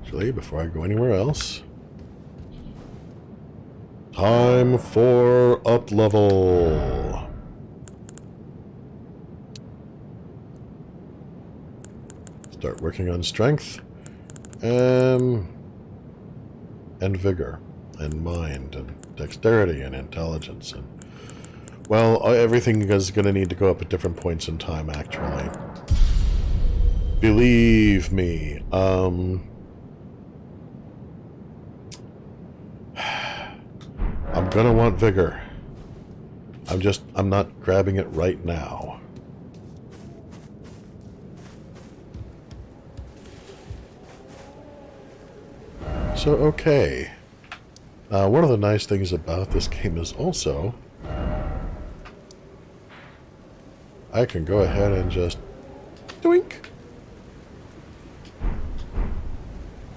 Actually, before I go anywhere else, time for up level. Start working on strength, and vigor, and mind, and dexterity, and intelligence, and well, everything is going to need to go up at different points in time. Actually, believe me. I'm gonna want vigor. I'm not grabbing it right now. So, okay. One of the nice things about this game is also I can go ahead and just doink.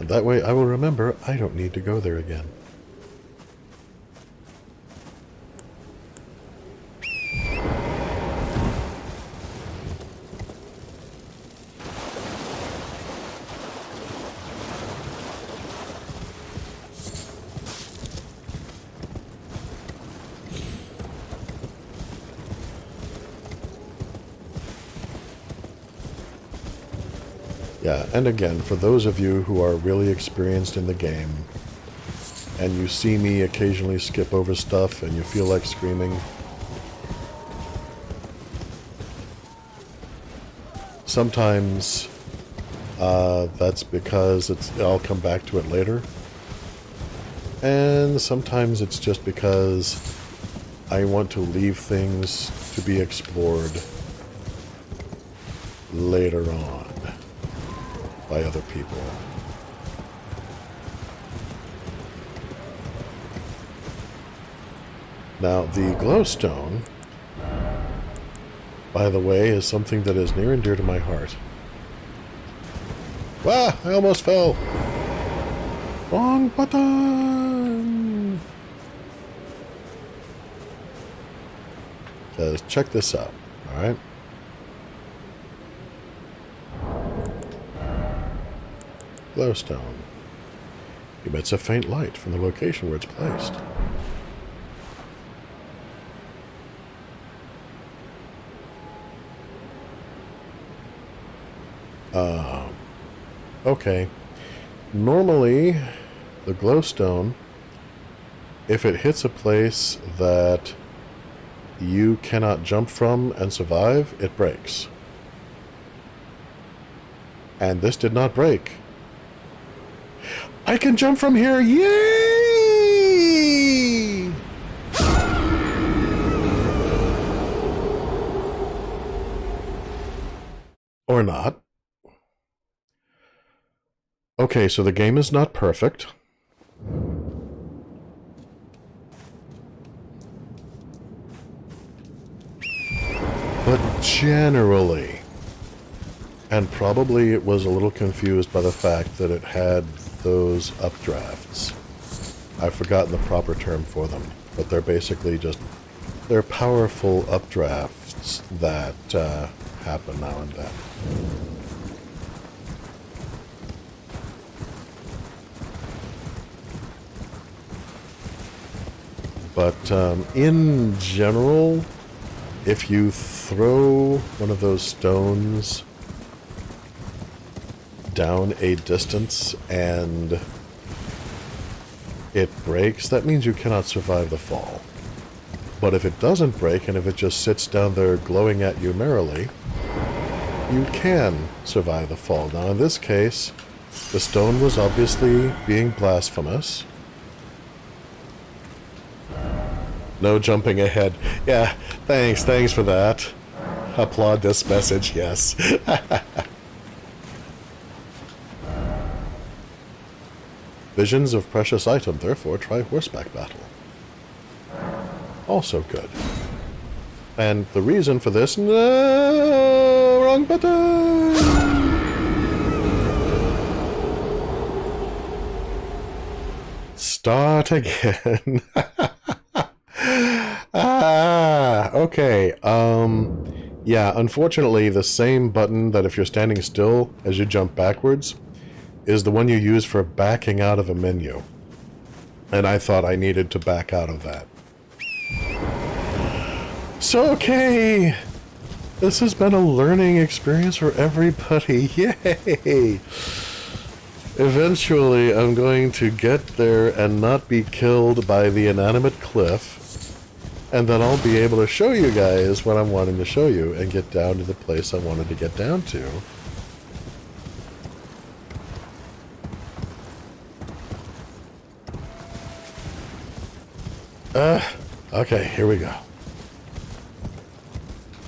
And that way I will remember I don't need to go there again. Yeah, and again, for those of you who are really experienced in the game, and you see me occasionally skip over stuff and you feel like screaming, sometimes that's because I'll come back to it later, and sometimes it's just because I want to leave things to be explored later on by other people. Now, the glowstone, by the way, is something that is near and dear to my heart. Ah! I almost fell! Wrong button! Just check this out, alright? Glowstone emits a faint light from the location where it's placed. Okay. Normally, the glowstone, if it hits a place that you cannot jump from and survive, it breaks. And this did not break. I can jump from here! Yay! Or not. Okay, so the game is not perfect. But generally, and probably it was a little confused by the fact that it had those updrafts. I've forgotten the proper term for them, but they're basically just, they're powerful updrafts that happen now and then. But in general, if you throw one of those stones down a distance and it breaks, that means you cannot survive the fall. But if it doesn't break, and if it just sits down there glowing at you merrily, you can survive the fall. Now, in this case, the stone was obviously being blasphemous. No jumping ahead. Yeah, thanks for that. Applaud this message, yes. Visions of precious item, therefore try horseback battle. Also good. And the reason for this... No! Wrong button! Start again. Okay. Yeah, unfortunately, the same button that if you're standing still as you jump backwards is the one you use for backing out of a menu. And I thought I needed to back out of that. So, okay. This has been a learning experience for everybody. Yay! Eventually, I'm going to get there and not be killed by the inanimate cliff. And then I'll be able to show you guys what I'm wanting to show you and get down to the place I wanted to get down to. Okay, here we go.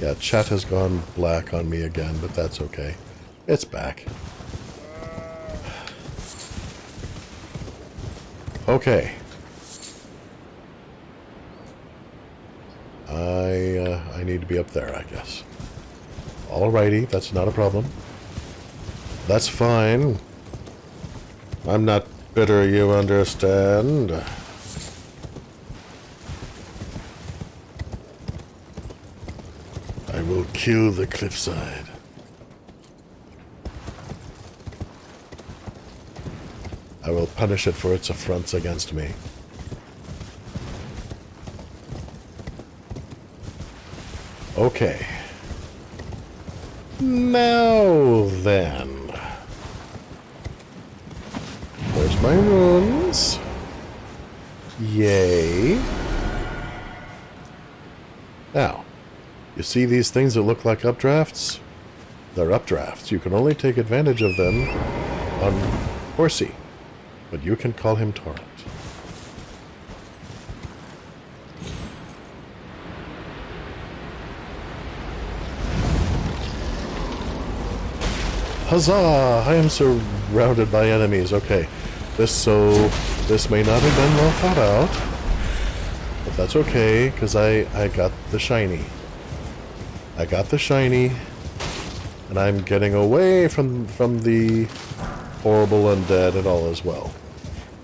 Yeah, chat has gone black on me again, but that's okay. It's back. Okay. I need to be up there, I guess. Alrighty, that's not a problem. That's fine. I'm not bitter, you understand. I will kill the cliffside. I will punish it for its affronts against me. Okay. Now then. Where's my runes? Yay. Now, you see these things that look like updrafts? They're updrafts. You can only take advantage of them on Horsey, but you can call him Torrent. Huzzah! I am surrounded by enemies. Okay. This may not have been well thought out. But that's okay, because I got the shiny. I got the shiny. And I'm getting away from the horrible undead and all as well.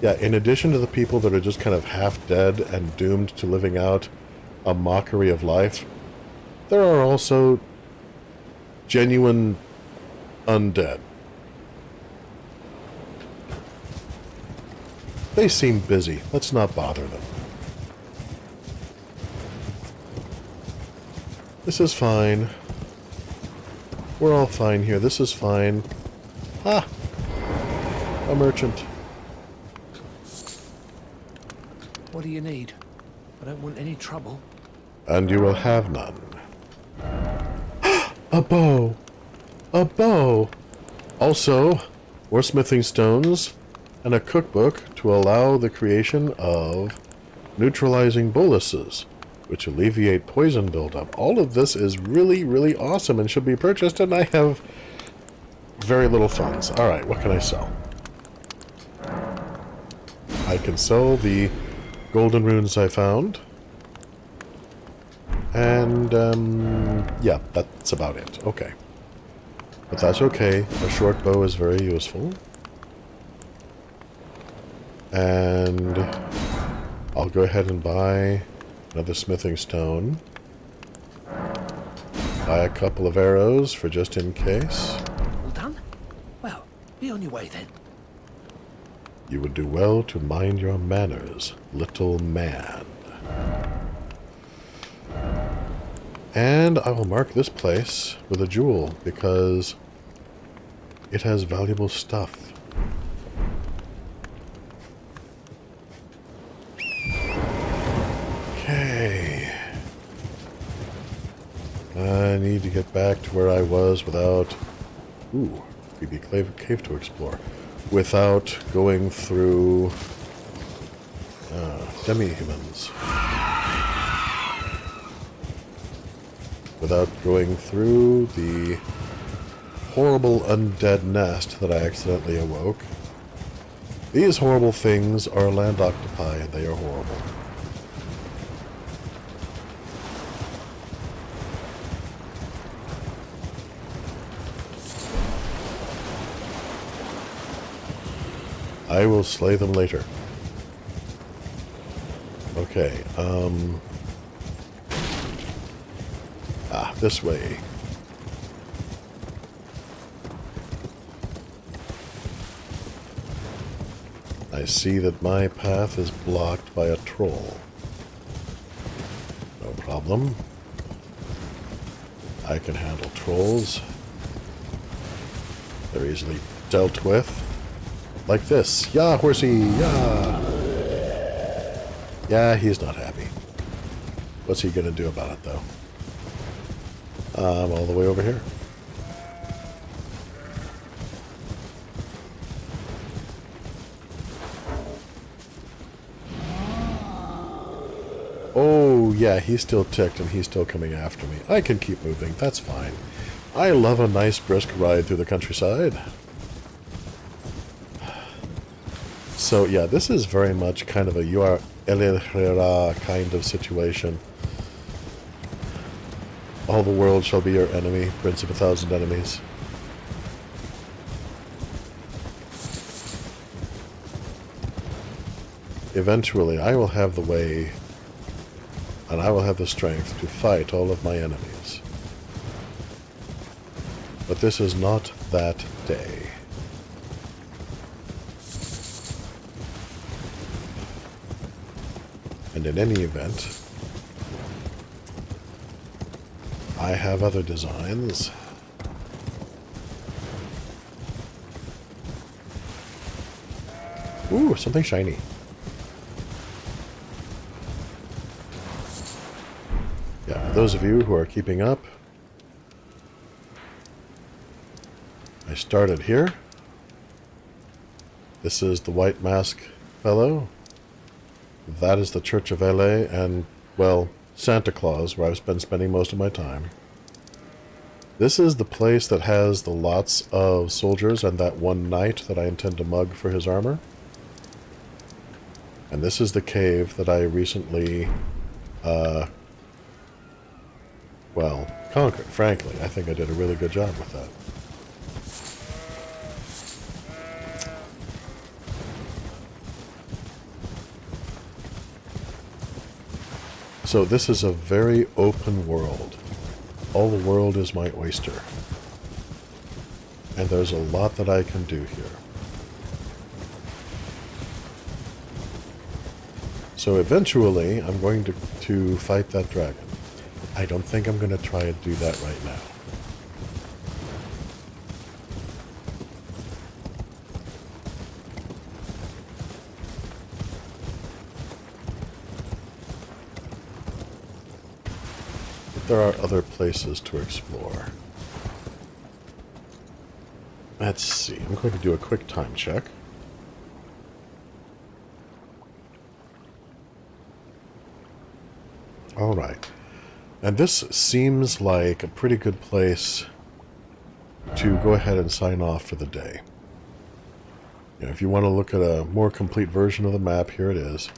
Yeah, in addition to the people that are just kind of half dead and doomed to living out a mockery of life, there are also genuine undead. They seem busy. Let's not bother them. This is fine. We're all fine here. This is fine. Ah! A merchant. What do you need? I don't want any trouble. And you will have none. A bow! A bow! Also, more smithing stones and a cookbook to allow the creation of neutralizing boluses, which alleviate poison buildup. All of this is really, really awesome and should be purchased, and I have very little funds. Alright, what can I sell? I can sell the golden runes I found. And, yeah, that's about it. Okay. But that's okay. A short bow is very useful. And I'll go ahead and buy another smithing stone. Buy a couple of arrows for just in case. All done? Well, be on your way then. You would do well to mind your manners, little man. And I will mark this place with a jewel because it has valuable stuff. Okay. I need to get back to where I was without... Ooh, creepy cave to explore. Without going through... demi-humans. Without going through the horrible undead nest that I accidentally awoke. These horrible things are land octopi, and they are horrible. I will slay them later. Okay, this way. I see that my path is blocked by a troll. No problem. I can handle trolls. They're easily dealt with. Like this. Yeah, horsey! Yeah! Yeah, he's not happy. What's he gonna do about it, though? I'm all the way over here. Oh, yeah, he's still ticked and he's still coming after me. I can keep moving. That's fine. I love a nice brisk ride through the countryside. So, yeah, this is very much kind of a you are El Herrera kind of situation. All the world shall be your enemy, prince of 1,000 enemies. Eventually, I will have the way, and I will have the strength to fight all of my enemies. But this is not that day. And in any event, I have other designs. Ooh, something shiny. Yeah, for those of you who are keeping up, I started here. This is the White Mask fellow. That is the Church of LA and, well, Santa Claus, where I've been spending most of my time. This is the place that has the lots of soldiers and that one knight that I intend to mug for his armor. And this is the cave that I recently, well, conquered, frankly. I think I did a really good job with that. So this is a very open world. All the world is my oyster. And there's a lot that I can do here. So eventually, I'm going to fight that dragon. I don't think I'm going to try and do that right now. There are other places to explore. Let's see. I'm going to do a quick time check. Alright. And this seems like a pretty good place to go ahead and sign off for the day. You know, if you want to look at a more complete version of the map, here it is.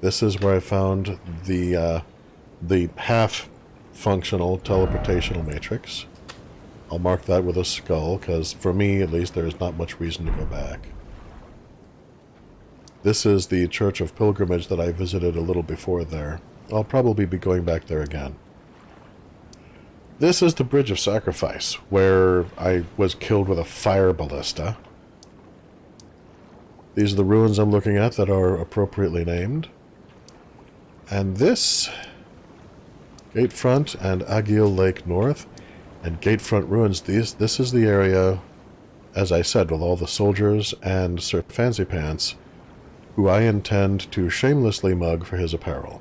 This is where I found the half-functional teleportational matrix. I'll mark that with a skull, because for me, at least, there's not much reason to go back. This is the Church of Pilgrimage that I visited a little before there. I'll probably be going back there again. This is the Bridge of Sacrifice, where I was killed with a fire ballista. These are the ruins I'm looking at that are appropriately named. And this, Gatefront and Aguil Lake North, and Gatefront Ruins, this is the area, as I said, with all the soldiers and Sir Fancy Pants, who I intend to shamelessly mug for his apparel.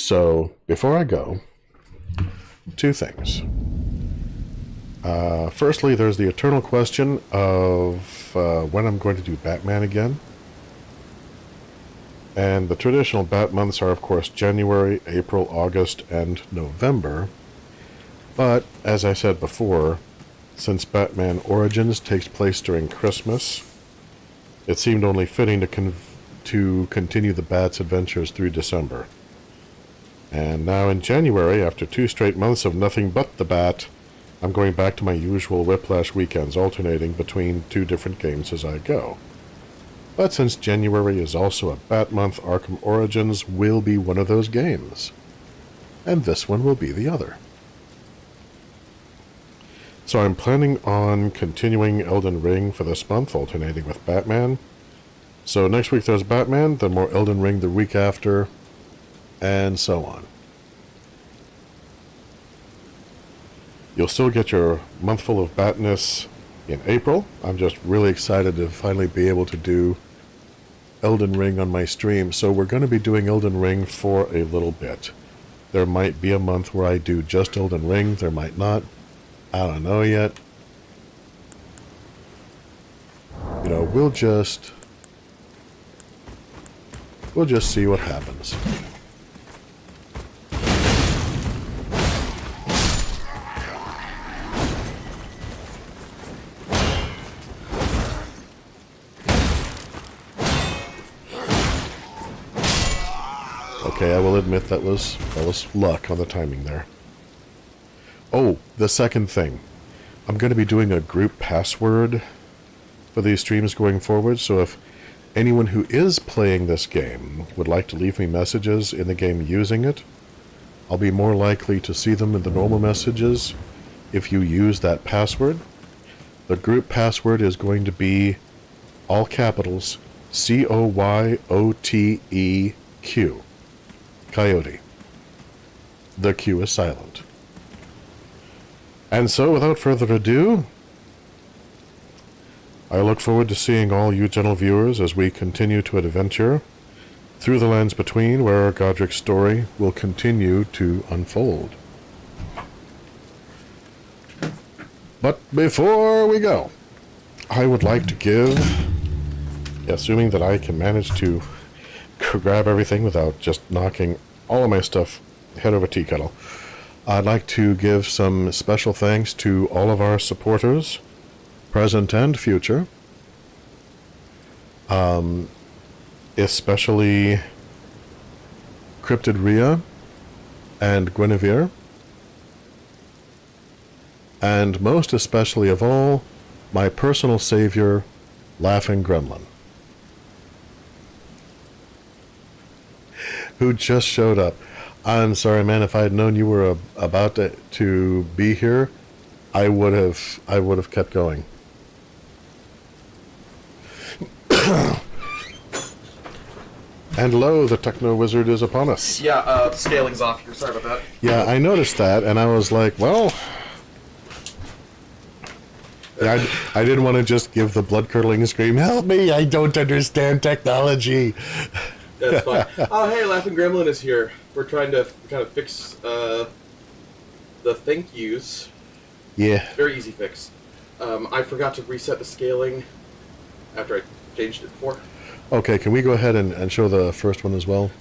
So, before I go, two things. Firstly, there's the eternal question of when I'm going to do Batman again. And the traditional Bat months are, of course, January, April, August, and November. But, as I said before, since Batman Origins takes place during Christmas, it seemed only fitting to continue the Bat's adventures through December. And now in January, after 2 straight months of nothing but the Bat, I'm going back to my usual Whiplash weekends, alternating between 2 different games as I go. But since January is also a Bat month, Arkham Origins will be one of those games. And this one will be the other. So I'm planning on continuing Elden Ring for this month, alternating with Batman. So next week there's Batman, then more Elden Ring the week after, and so on. You'll still get your month full of Batness in April. I'm just really excited to finally be able to do Elden Ring on my stream. So we're going to be doing Elden Ring for a little bit. There might be a month where I do just Elden Ring. There might not. I don't know yet. You know, we'll just see what happens. Okay, I will admit that was luck on the timing there. Oh, the second thing. I'm going to be doing a group password for these streams going forward, so if anyone who is playing this game would like to leave me messages in the game using it, I'll be more likely to see them in the normal messages if you use that password. The group password is going to be all capitals COYOTEQ. Coyote. The Q is silent. And so, without further ado, I look forward to seeing all you gentle viewers as we continue to adventure through the lands between, where Godrick's story will continue to unfold. But before we go, I would like to give, assuming that I can manage to grab everything without just knocking all of my stuff head over tea kettle, I'd like to give some special thanks to all of our supporters, present and future, especially Cryptid Rhea and Guinevere, and most especially of all, my personal savior, Laughing Gremlin, who just showed up. I'm sorry, man. If I had known you were about to be here, I would have kept going. And lo, the techno wizard is upon us. Yeah, scaling's off here. Sorry about that. Yeah, I noticed that, and I was like, well, I didn't want to just give the blood-curdling scream, "Help me! I don't understand technology." That's fine. Oh, hey, Laughing Gremlin is here. We're trying to kind of fix the thank yous. Yeah. Very easy fix. I forgot to reset the scaling after I changed it before. Okay, can we go ahead and show the first one as well?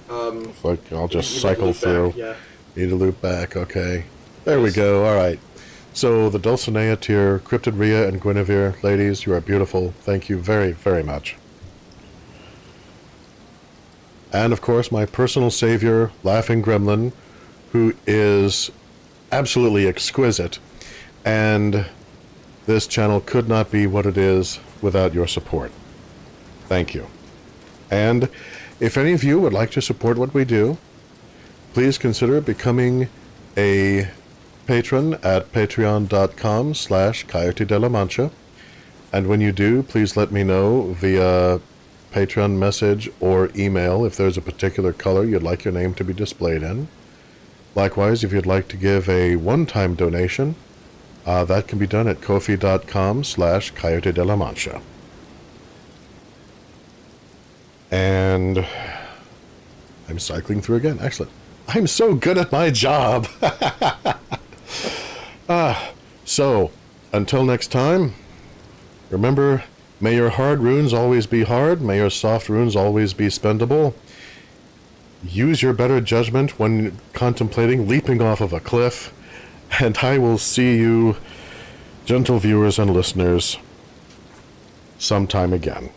Like, I'll just cycle through. Back, yeah. Need to loop back, okay. There we go, alright. So, the Dulcinea tier, Cryptid Rhea and Guinevere, ladies, you are beautiful. Thank you very, very much. And, of course, my personal savior, Laughing Gremlin, who is absolutely exquisite. And this channel could not be what it is without your support. Thank you. And if any of you would like to support what we do, please consider becoming a patron at patreon.com/Coyote de la Mancha. And when you do, please let me know via Patreon message or email if there's a particular color you'd like your name to be displayed in. Likewise, if you'd like to give a one-time donation, that can be done at ko-fi.com/Coyote de la Mancha. And I'm cycling through again. Excellent. I'm so good at my job. So, until next time, remember, may your hard runes always be hard, may your soft runes always be spendable. Use your better judgment when contemplating leaping off of a cliff, and I will see you, gentle viewers and listeners, sometime again.